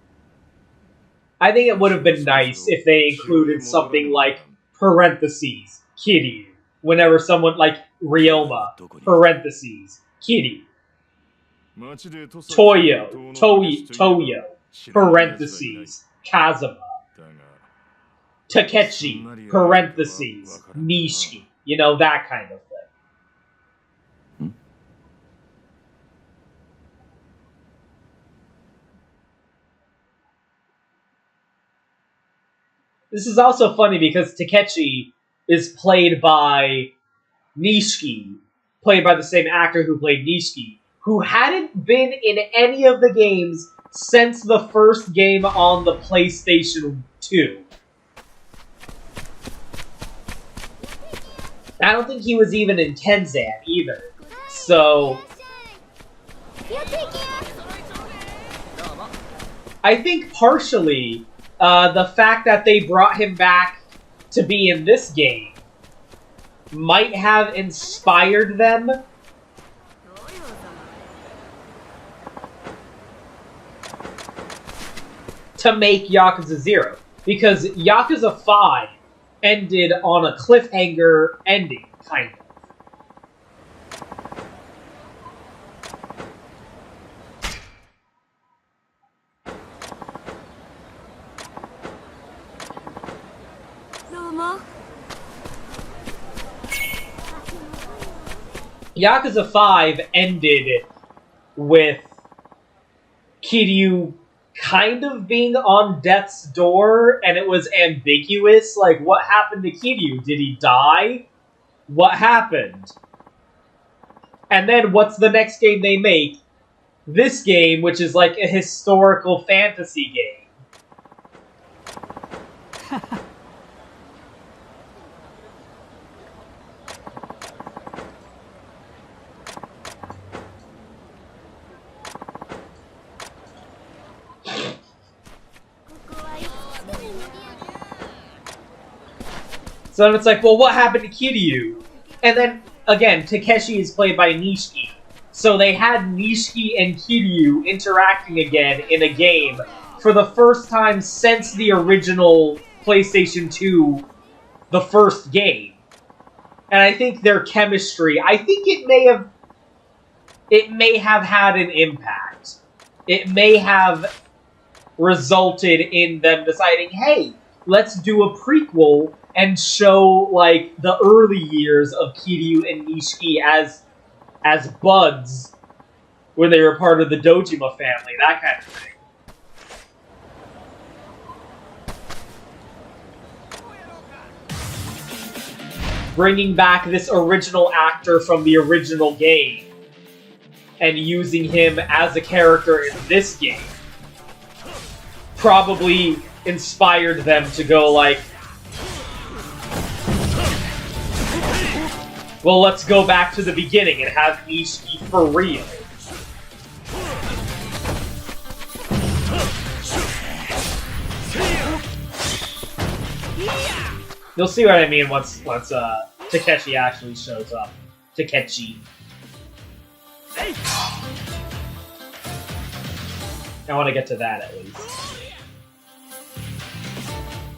B: I think it would have been nice if they included something like parentheses, Kiryu. Whenever someone like Ryoma, parentheses, Kiryu. Toyo, parentheses, Kazuma. Takechi, parentheses, Nishiki. You know, that kind of thing. This is also funny because Takechi is played by Nishiki, played by the same actor who played Nishiki, who hadn't been in any of the games since the first game on the PlayStation 2. I don't think he was even in Tenzan either. So I think partially the fact that they brought him back to be in this game might have inspired them to make Yakuza 0. Because Yakuza 5 ended on a cliffhanger ending, kind of. Yakuza 5 ended with Kiryu kind of being on death's door, and it was ambiguous, like, what happened to Kiryu? Did he die? What happened? And then what's the next game they make? This game, which is like a historical fantasy game. So then it's like, well, what happened to Kiryu? And then, again, Takeshi is played by Nishiki. So they had Nishiki and Kiryu interacting again in a game for the first time since the original PlayStation 2, the first game. And I think their chemistry, I think it may have had an impact. It may have resulted in them deciding, hey, let's do a prequel and show, like, the early years of Kiryu and Nishiki as buds when they were part of the Dojima family, that kind of thing. Bringing back this original actor from the original game and using him as a character in this game probably inspired them to go like, well, let's go back to the beginning and have Nishiki for real. You'll see what I mean once Takeshi actually shows up. Takeshi. I want to get to that at least.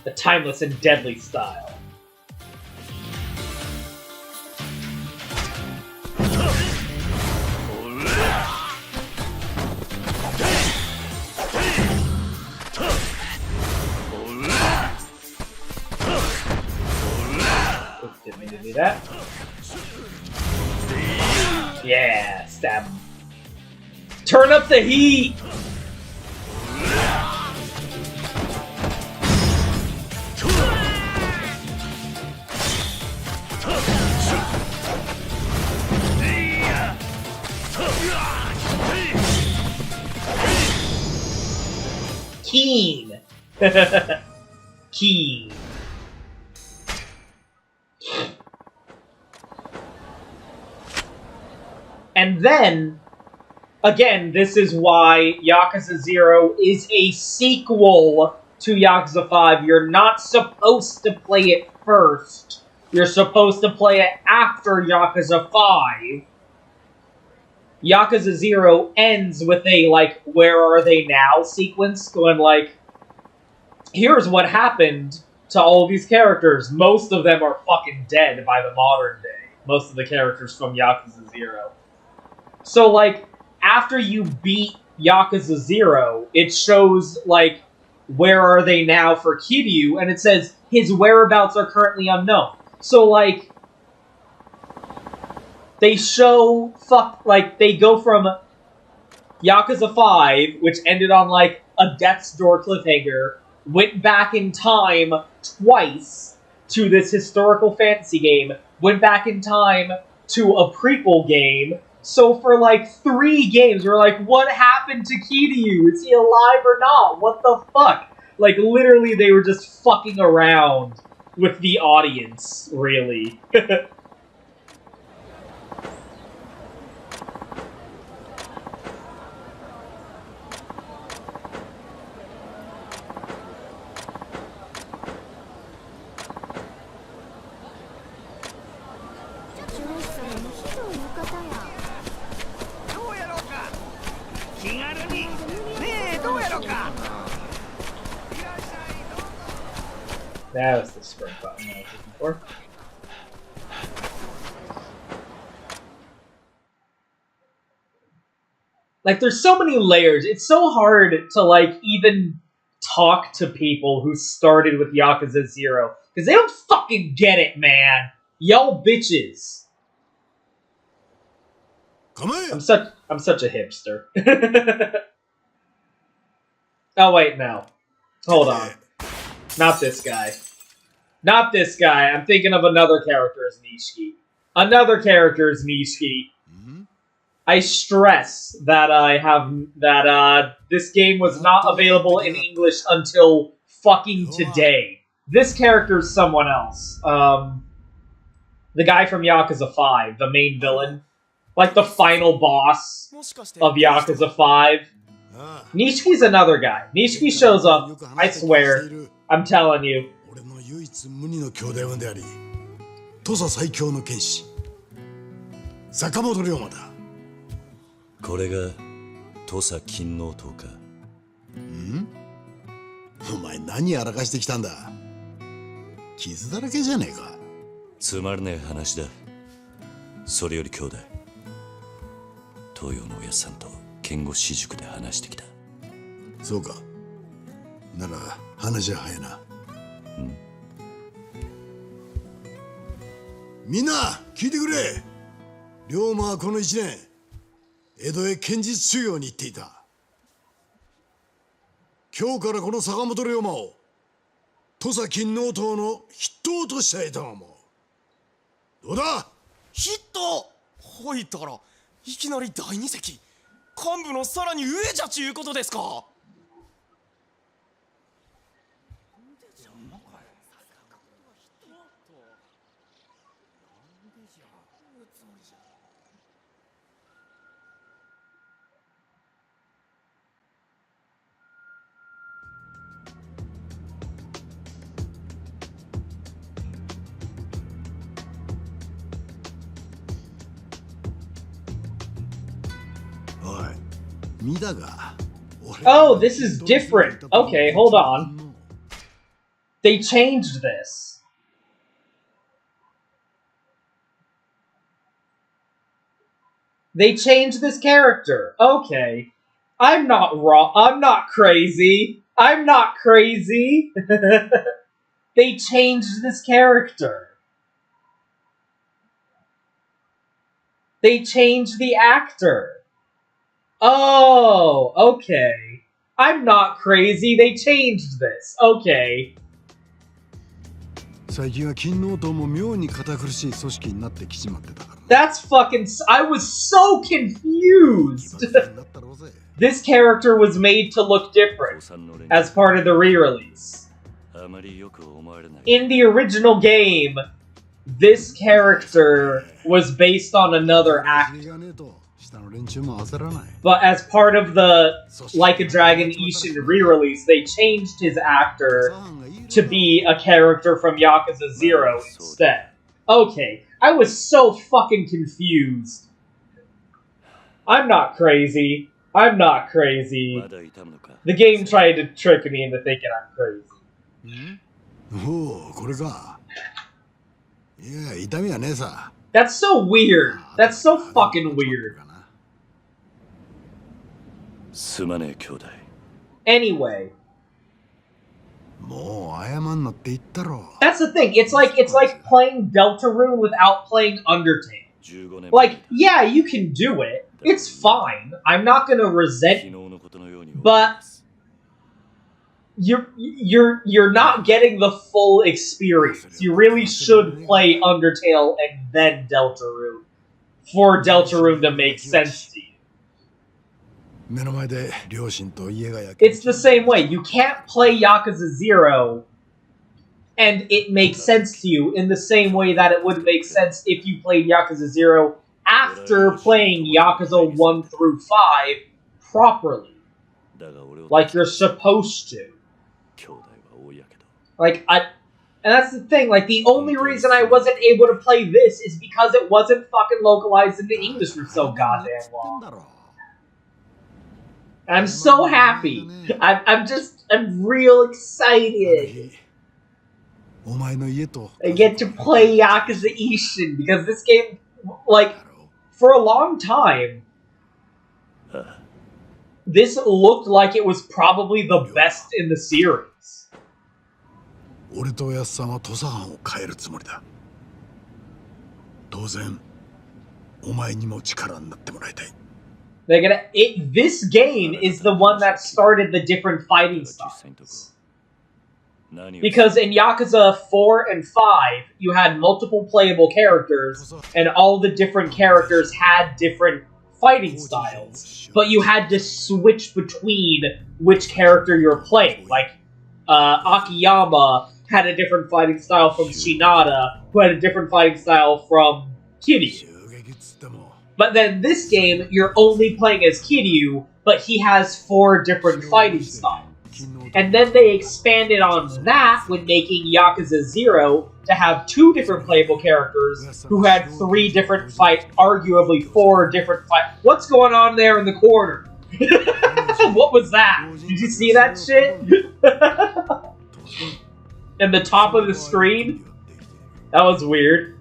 B: The timeless and deadly style. Didn't mean to do that. Yeah, stab him. Turn up the heat! Keen! Keen. And then, again, this is why Yakuza 0 is a sequel to Yakuza 5. You're not supposed to play it first. You're supposed to play it after Yakuza 5. Yakuza 0 ends with a, like, where are they now sequence, going like, here's what happened to all of these characters. Most of them are fucking dead by the modern day. Most of the characters from Yakuza 0. So, like, after you beat Yakuza 0, it shows, like, where are they now for Kiryu, and it says his whereabouts are currently unknown. So, like, they show, they go from Yakuza 5, which ended on, like, a death's door cliffhanger, went back in time twice to this historical fantasy game, went back in time to a prequel game. So for, like, 3 games, we're like, what happened to Kiryu? Is he alive or not? What the fuck? Like, literally, they were just fucking around with the audience, really. That was the sprint button I was looking for. Like, there's so many layers. It's so hard to, like, even talk to people who started with Yakuza 0. Because they don't fucking get it, man. Y'all bitches. I'm such a hipster. Oh, wait, no. Hold on. Not this guy. Not this guy. I'm thinking of another character as Nishiki. Another character as Nishiki. I stress that this game was not available in English until fucking today. This character is someone else. The guy from Yakuza 5, the main villain. Like the final boss of Yakuza 5. Nishiki's another guy. Nishiki shows up, I swear. I'm telling you.
G: 俺の唯一無二の兄弟分であり土佐最強の剣士坂本龍馬だ。
A: これが土佐勤王党か。
G: お前何やらかしてきたんだ。傷だらけじゃねえか。
A: つまらねえ話だ。それより兄弟、東洋のおやっさんと剣護私塾で話してきた。
G: そうか。なら話は早いな。みんな聞いてくれ。龍馬はこの1年江戸へ剣術修行に行っていた。今日からこの坂本龍馬を土佐勤王党の筆頭としたいと思う。どうだ。
H: ヒット。ほいったらいきなり第二席幹部のさらに上じゃちゅうことですか。
B: Oh, this is different. Okay, hold on. They changed this. They changed this character. Okay. I'm not wrong. I'm not crazy. I'm not crazy. They changed this character. They changed the actor. Oh, okay. I'm not crazy. They changed this. Okay.
G: 最近は勤王党も妙に堅苦しい組織になってきちまってたから。
B: That's fucking. I was so confused. This character was made to look different as part of the re-release. In the original game, this character was based on another actor. But as part of the Like a Dragon Ishin re-release, they changed his actor to be a character from Yakuza 0 instead. Okay, I was so fucking confused. I'm not crazy. I'm not crazy. The game tried to trick me into thinking I'm crazy.
G: Oh, これか。いや、痛みはねえさ。
B: That's so weird. That's so fucking weird.
A: すまねえ兄弟。
B: Anyway.
G: もう謝んなって言ったろ。
B: That's the thing. It's like playing Deltarune without playing Undertale. Like, yeah, you can do it. It's fine. I'm not gonna resent you. But you're not getting the full experience. You really should play Undertale and then Deltarune for Deltarune to make sense to you. It's the same way. You can't play Yakuza 0 and it makes sense to you in the same way that it would make sense if you played Yakuza 0 after playing Yakuza 1 through 5 properly. Like you're supposed to. Like, and that's the thing, like, the only reason I wasn't able to play this is because it wasn't fucking localized into English for so goddamn long. I'm so happy. I'm real
G: ある
B: excited.
G: 日お前の家と
B: I get to play Yakuza Ishin because this game, like, for a long time, this looked like it was probably the best in the series.
G: 俺とおやっさんは土佐藩を変えるつもりだ。当然お前にも力になってもらいたい。
B: This game is the one that started the different fighting styles. Because in Yakuza 4 and 5, you had multiple playable characters, and all the different characters had different fighting styles. But you had to switch between which character you're playing. Like, Akiyama had a different fighting style from Shinada, who had a different fighting style from Kiryu. But then this game, you're only playing as Kiryu, but he has 4 different fighting styles. And then they expanded on that when making Yakuza 0 to have 2 different playable characters who had 3 different arguably 4 different What's going on there in the corner? What was that? Did you see that shit? In the top of the screen? That was weird.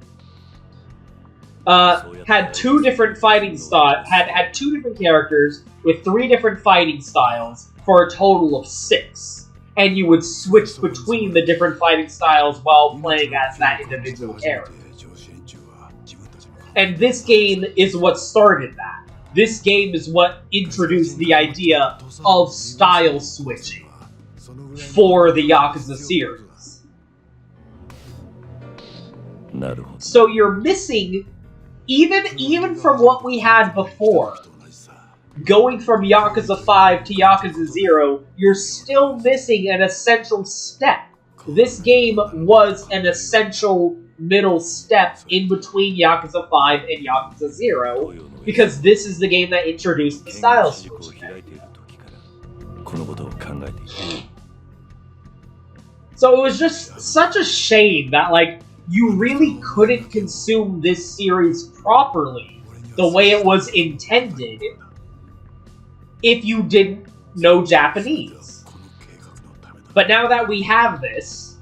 B: Had 2 different fighting styles, had 2 different characters with 3 different fighting styles for a total of 6. And you would switch between the different fighting styles while playing as that individual character. And this game is what started that. This game is what introduced the idea of style switching for the Yakuza series. So you're missing, even from what we had before, going from Yakuza 5 to Yakuza 0, you're still missing an essential step. This game was an essential middle step in between Yakuza 5 and Yakuza 0, because this is the game that introduced the style switch. So it was just such a shame that, like, you really couldn't consume this series properly the way it was intended if you didn't know Japanese. But now that we have this,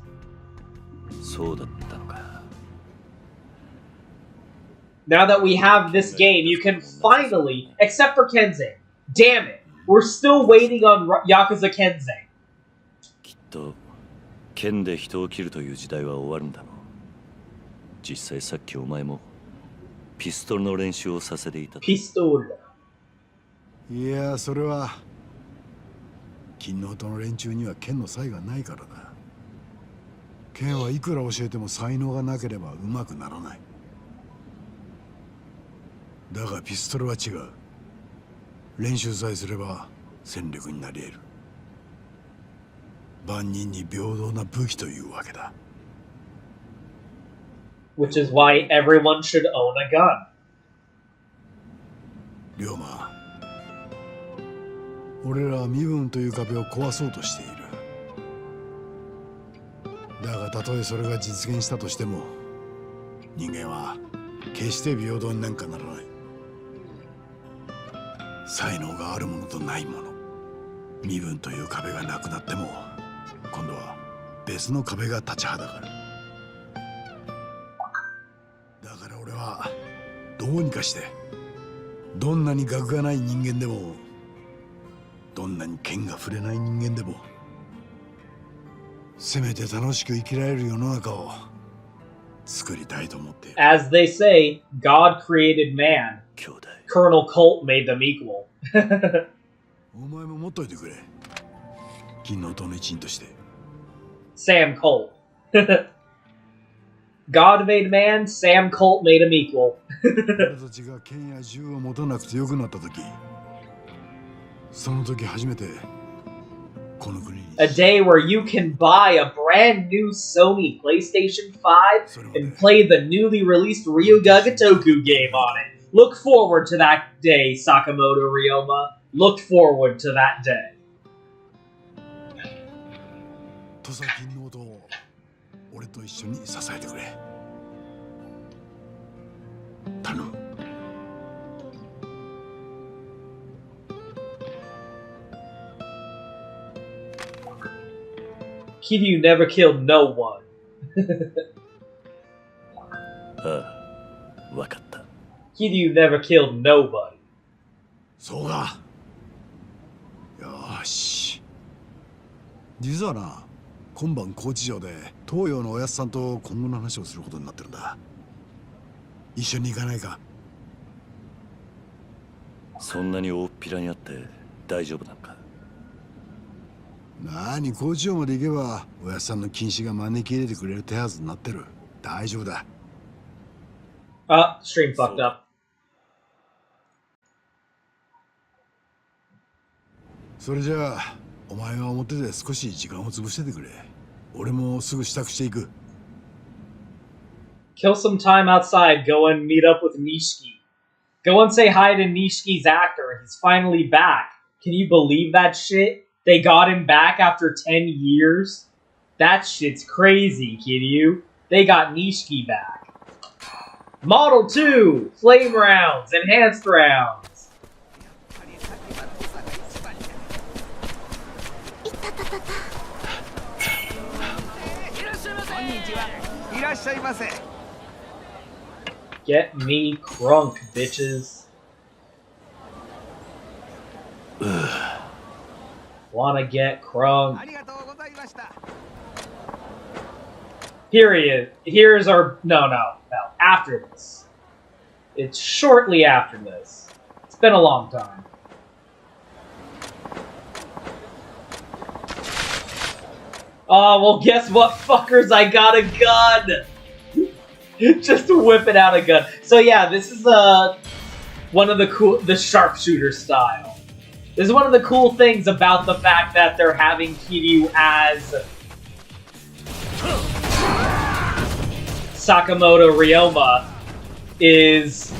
B: now that we have this game, you can finally, except for Kenzei, damn it, we're still waiting on Yakuza Kenzei.
A: きっと剣で人を切るという時代は終わるんだろう。実際さっきお前もピストルの練習をさせていた。
B: ピストル。
G: いや、それは金の音の連中には剣の才がないからだ。剣はいくら教えても才能がなければ上手くならない。だがピストルは違う。練習さえすれば戦力になり得る。万人に平等な武器というわけだ。
B: Which is why everyone should own a gun.
G: 龍馬、俺らは身分という壁を壊そうとしている。だがたとえそれが実現したとしても、人間は決して平等になんかならない。才能があるものとないもの、身分という壁がなくなっても、今度は別の壁が立ちはだかる。だから俺はどうにかして、どんなに学がない人間でも、どんなに剣が触れない人間でも、せめて楽しく生きられる世の中を作りたいと思っている。
B: As they say, God created man. Colonel Colt made them equal.
G: お前も持っといてくれ。金の音の一員として。
B: Sam Colt. God made man, Sam Colt made him equal.
G: 俺たちが剣や銃を持たなくてよくなった時、その時初めてこの国に
B: A day where you can buy a brand new Sony PlayStation 5 and play the newly released Ryuga Gotoku game on it. Look forward to that day, Sakamoto Ryoma. Look forward to that day.
G: 土佐金の音を俺と一緒に支えてくれ。頼む。
B: Kiryu never killed no one.
A: ああ、わかった。
B: Kiryu never killed nobody.
G: そうか。よーし。実はな、今晩高知城で東洋のおやつさんと今後の話をすることになってるんだ。一緒に行かないか。
A: そんなに大っぴらにあって大丈夫なのか。
G: なに、高知城まで行けばおやつさんの禁止が招き入れてくれる手はずになってる。大丈夫だ。
B: Stream fucked up.
G: それじゃあ、お前は表で少し時間を潰しててくれ。俺もすぐ支度していく。
B: Kill some time outside, go and meet up with Nishiki. Go and say hi to Nishiki's actor, he's finally back. Can you believe that shit? They got him back after 10 years? That shit's crazy, Kiryu. They got Nishiki back. Model 2! Flame rounds! Enhanced rounds!
I: いらっしゃいませ。
B: Get me crunk, bitches. Wanna get crunk.
I: ありがとうございました。
B: Here he is. Here's our... No. After this. It's shortly after this. It's been a long time. Oh, well, guess what, fuckers? I got a gun! Just whipping out a gun. So yeah, this is one of the sharpshooter style. This is one of the cool things about the fact that they're having Kiryu as Sakamoto Ryoma is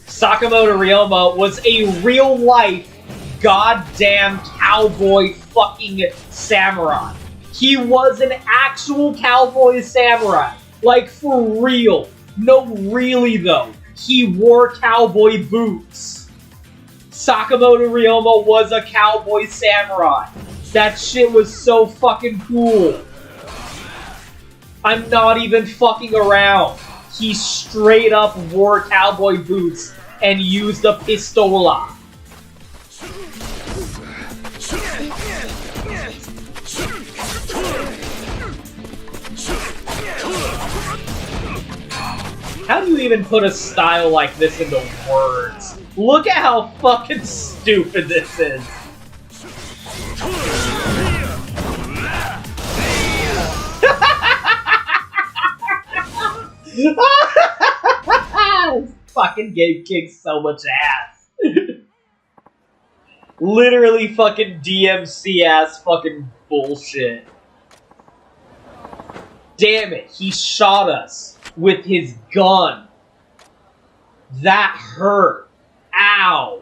B: Sakamoto Ryoma was a real life goddamn cowboy fucking samurai. He was an actual cowboy samurai. Like, for real. No, really, though. He wore cowboy boots. Sakamoto Ryoma was a cowboy samurai. That shit was so fucking cool. I'm not even fucking around. He straight up wore cowboy boots and used a pistola. How do you even put a style like this into words? Look at how fucking stupid this is. This fucking game kicks so much ass. Literally fucking DMC ass fucking bullshit. Damn it, he shot us with his gun. That hurt. Ow.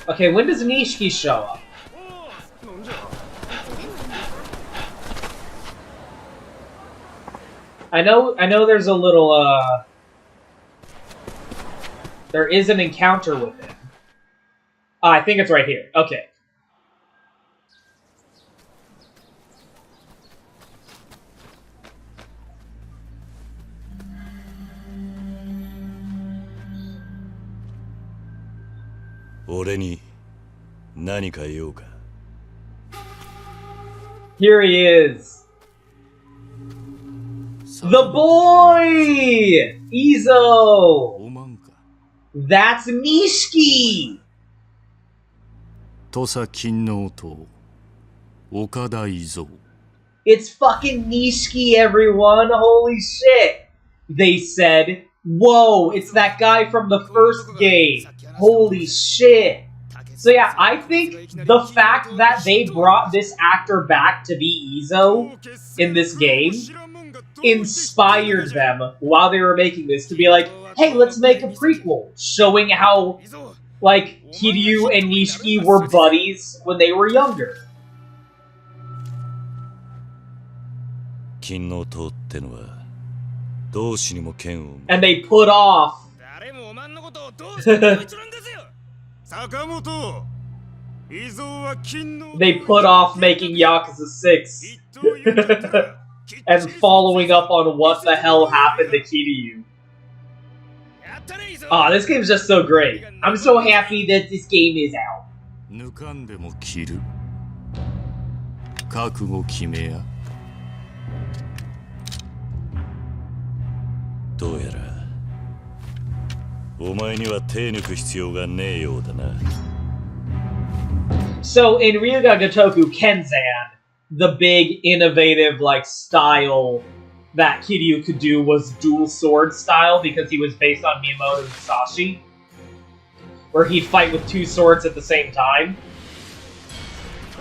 B: Okay, when does Nishiki show up? I know there's a little there is an encounter with him. I think it's right here. Okay. Here he is. The boy! Izo! That's Nishiki!
F: 土佐勤王党岡田伊蔵
B: It's fucking Nishiki, everyone! Holy shit! They said, whoa, it's that guy from the first game. Holy shit! So yeah, I think the fact that they brought this actor back to be Izo in this game inspired them while they were making this to be like, hey, let's make a prequel showing how, like, Kiryu and Nishiki were buddies when they were younger. And they put off They put off making Yakuza 6 and following up on what the hell happened to Kiryu. Aw, this game's just so great. I'm so happy that this game is out.
A: 抜かんでも切る覚悟決めやどうやらお前には手抜く必要がねえようだな
B: So in Ryuga Gotoku Kenzan, the big innovative like style that Kiryu could do was dual sword style because he was based on Miyamoto Musashi, where he'd fight with two swords at the same time.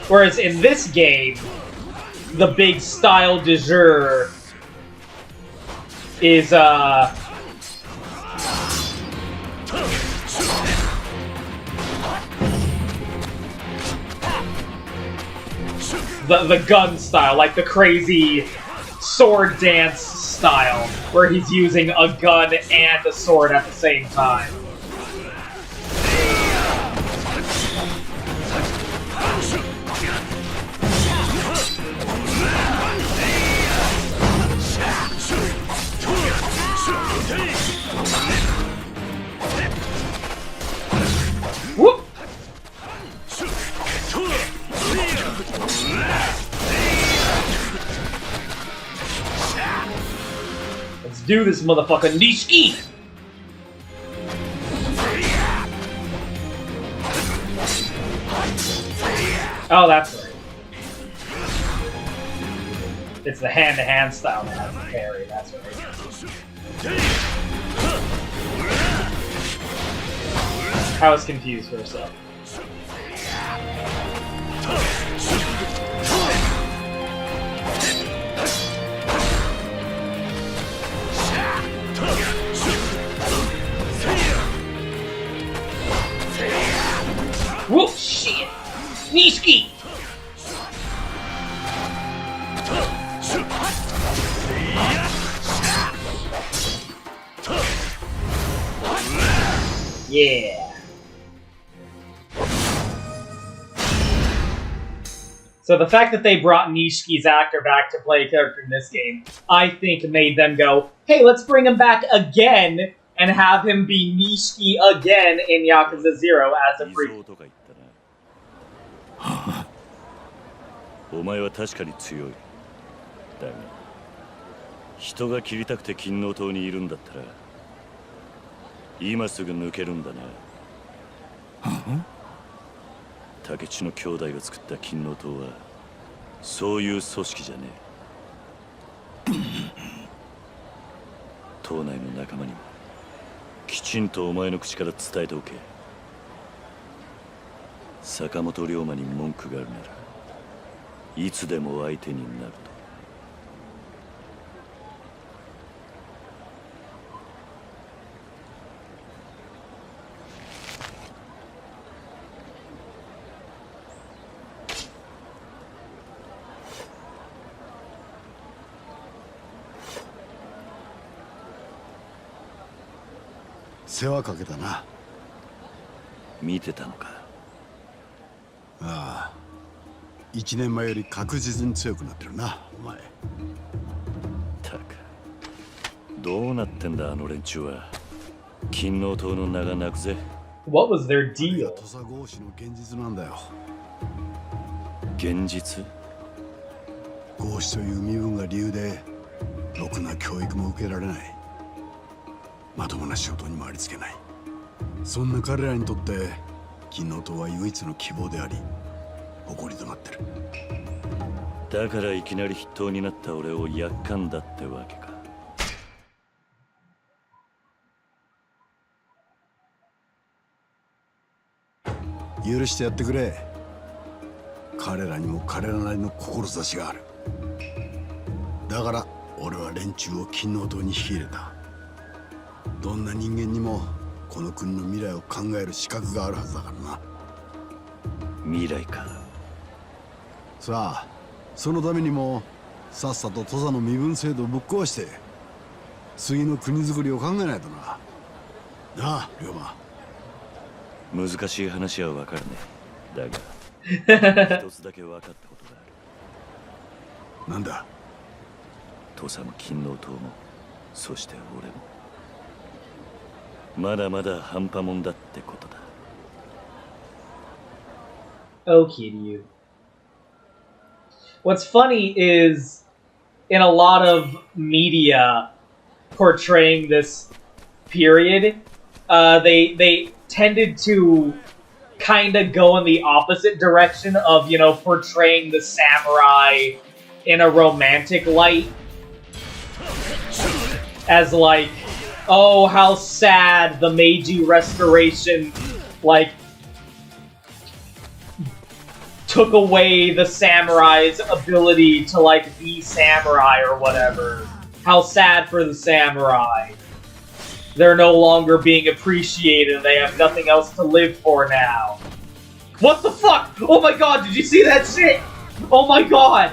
B: Whereas in this game, the big style de jour is the gun style, like the crazy sword dance style, where he's using a gun and a sword at the same time. Whoop! Let's do this, motherfucker. Nishiki! Oh, that's right. It's the hand-to-hand style that has the parry, that's right. I was confused for a second. Whoa, shit! Nishiki! Yeah. So the fact that they brought Nishiki's actor back to play a character in this game, I think made them go, hey, let's bring him back again and have him be Nishiki again in Yakuza 0 as a free.
A: お前は確かに強い。だが、人が切りたくて金の塔にいるんだったら、今すぐ抜けるんだな。竹地の兄弟が作った金の塔は、そういう組織じゃねえ。島内の仲間にも、きちんとお前の口から伝えておけ。坂本龍馬に文句があるなら、いつでも相手になると。
G: 世話かけたな。
A: 見てたのか。
G: ああ、1年前より確実に強くなってるな、お前。
A: たく、どうなってんだあの連中は。金の塔の名が泣くぜ。
B: What was their deal?
G: 土佐合子の現実なんだよ。
A: 現実？
G: 合子という身分が理由で、ろくな教育も受けられない。まともな仕事にもありつけない。そんな彼らにとって金の塔は唯一の希望であり誇りとなってる。
A: だからいきなり筆頭になった俺をやっかんだってわけか。
G: 許してやってくれ。彼らにも彼らなりの志がある。だから俺は連中を金の塔に引き入れた。どんな人間にもこの国の未来を考える資格があるはずだからな。
A: 未来か。
G: さあ、そのためにもさっさと土佐の身分制度をぶっ壊して次の国づくりを考えないとな。なあ、龍馬。
A: 難しい話はわからねえ。だが、一つだけ分かったことがある。
G: なんだ。
A: 土佐も金の塔も、そして俺も。まだまだ半端もんだってことだ。
B: Okay to you. What's funny is, in a lot of media portraying this period, they tended to kind of go in the opposite direction of, you know, portraying the samurai in a romantic light. As like, oh, how sad the Meiji Restoration, like, took away the samurai's ability to, like, be samurai or whatever. How sad for the samurai. They're no longer being appreciated. They have nothing else to live for now. What the fuck? Oh my god, did you see that shit? Oh my god.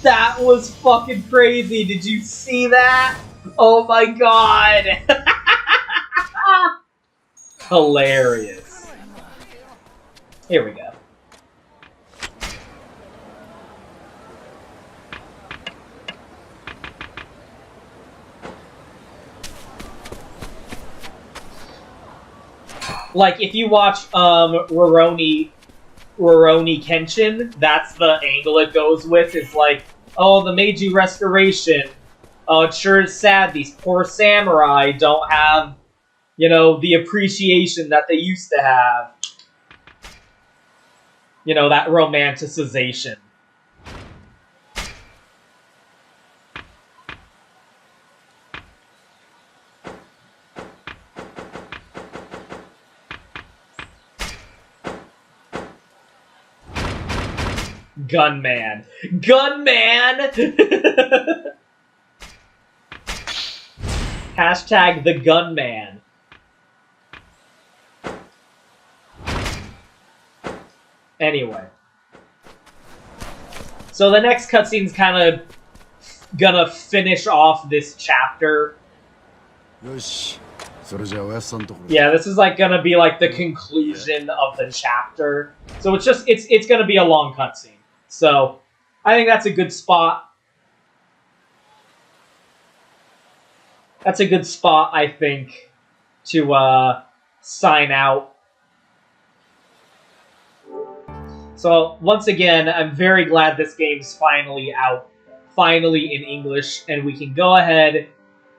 B: That was fucking crazy. Did you see that? Oh my god. Hilarious. Here we go. Like, if you watch Rurouni Kenshin, that's the angle it goes with. It's like, oh, the Meiji Restoration. Oh, it sure is sad. These poor samurai don't have, you know, the appreciation that they used to have. You know, that romanticization. Gunman. Gunman! Hashtag the Gunman. Anyway. So the next cutscene's kind of gonna finish off this chapter. Yeah, this is like gonna be like the conclusion of the chapter. So it's just, it's gonna be a long cutscene. So I think that's a good spot. That's a good spot, I think, to sign out. So, once again, I'm very glad this game's finally out. Finally in English, and we can go ahead.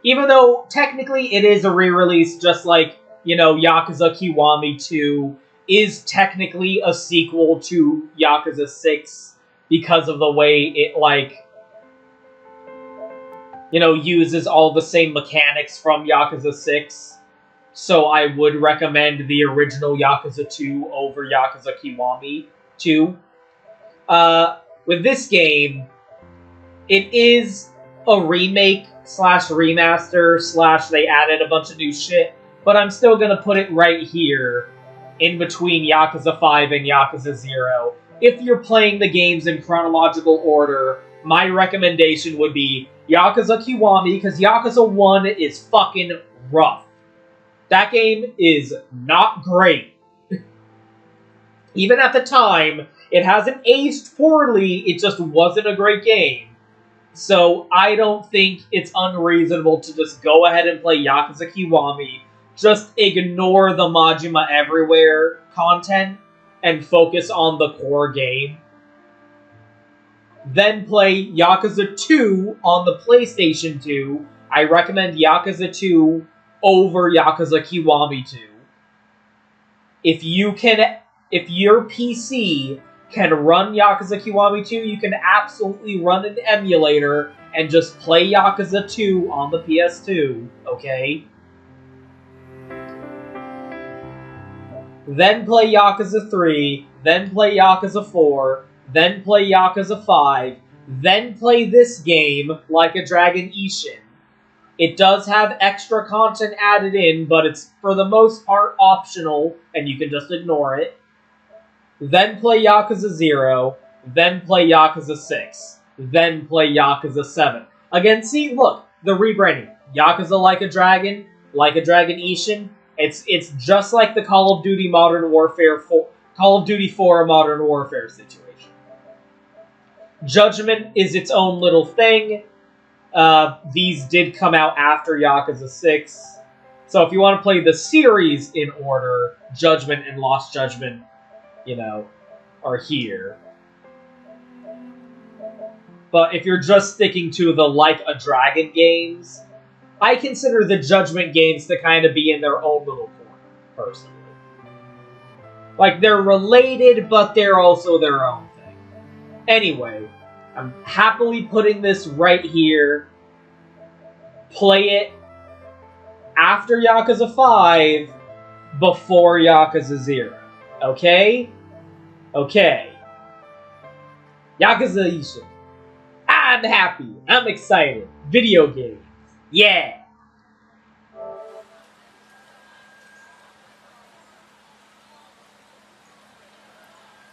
B: Even though, technically, it is a re-release, just like, you know, Yakuza Kiwami 2 is technically a sequel to Yakuza 6 because of the way it, like, you know, uses all the same mechanics from Yakuza 6. So I would recommend the original Yakuza 2 over Yakuza Kiwami 2. With this game, it is a remake slash remaster slash they added a bunch of new shit, but I'm still gonna put it right here in between Yakuza 5 and Yakuza 0. If you're playing the games in chronological order, my recommendation would be Yakuza Kiwami, because Yakuza 1 is fucking rough. That game is not great. Even at the time, it hasn't aged poorly, it just wasn't a great game. So I don't think it's unreasonable to just go ahead and play Yakuza Kiwami, just ignore the Majima Everywhere content, and focus on the core game. Then play Yakuza 2 on the PlayStation 2. I recommend Yakuza 2 over Yakuza Kiwami 2. If your PC can run Yakuza Kiwami 2, you can absolutely run an emulator and just play Yakuza 2 on the PS2, okay? Then play Yakuza 3, then play Yakuza 4, then play Yakuza 5, then play this game, Like a Dragon Ishin. It does have extra content added in, but it's for the most part optional, and you can just ignore it. Then play Yakuza 0, then play Yakuza 6, then play Yakuza 7. Again, see, look, the rebranding. Yakuza Like a Dragon Ishin, It's just like the Call of Duty Modern Warfare Call of Duty 4 Modern Warfare situation. Judgment is its own little thing. These did come out after Yakuza 6. So if you want to play the series in order, Judgment and Lost Judgment, are here. But if you're just sticking to the Like a Dragon games, I consider the Judgment games to kind of be in their own little corner, personally. Like, they're related, but they're also their own thing. Anyway, I'm happily putting this right here. Play it after Yakuza 5, before Yakuza 0. Okay? Okay. Yakuza Ishin. I'm happy. I'm excited. Video games. Yeah.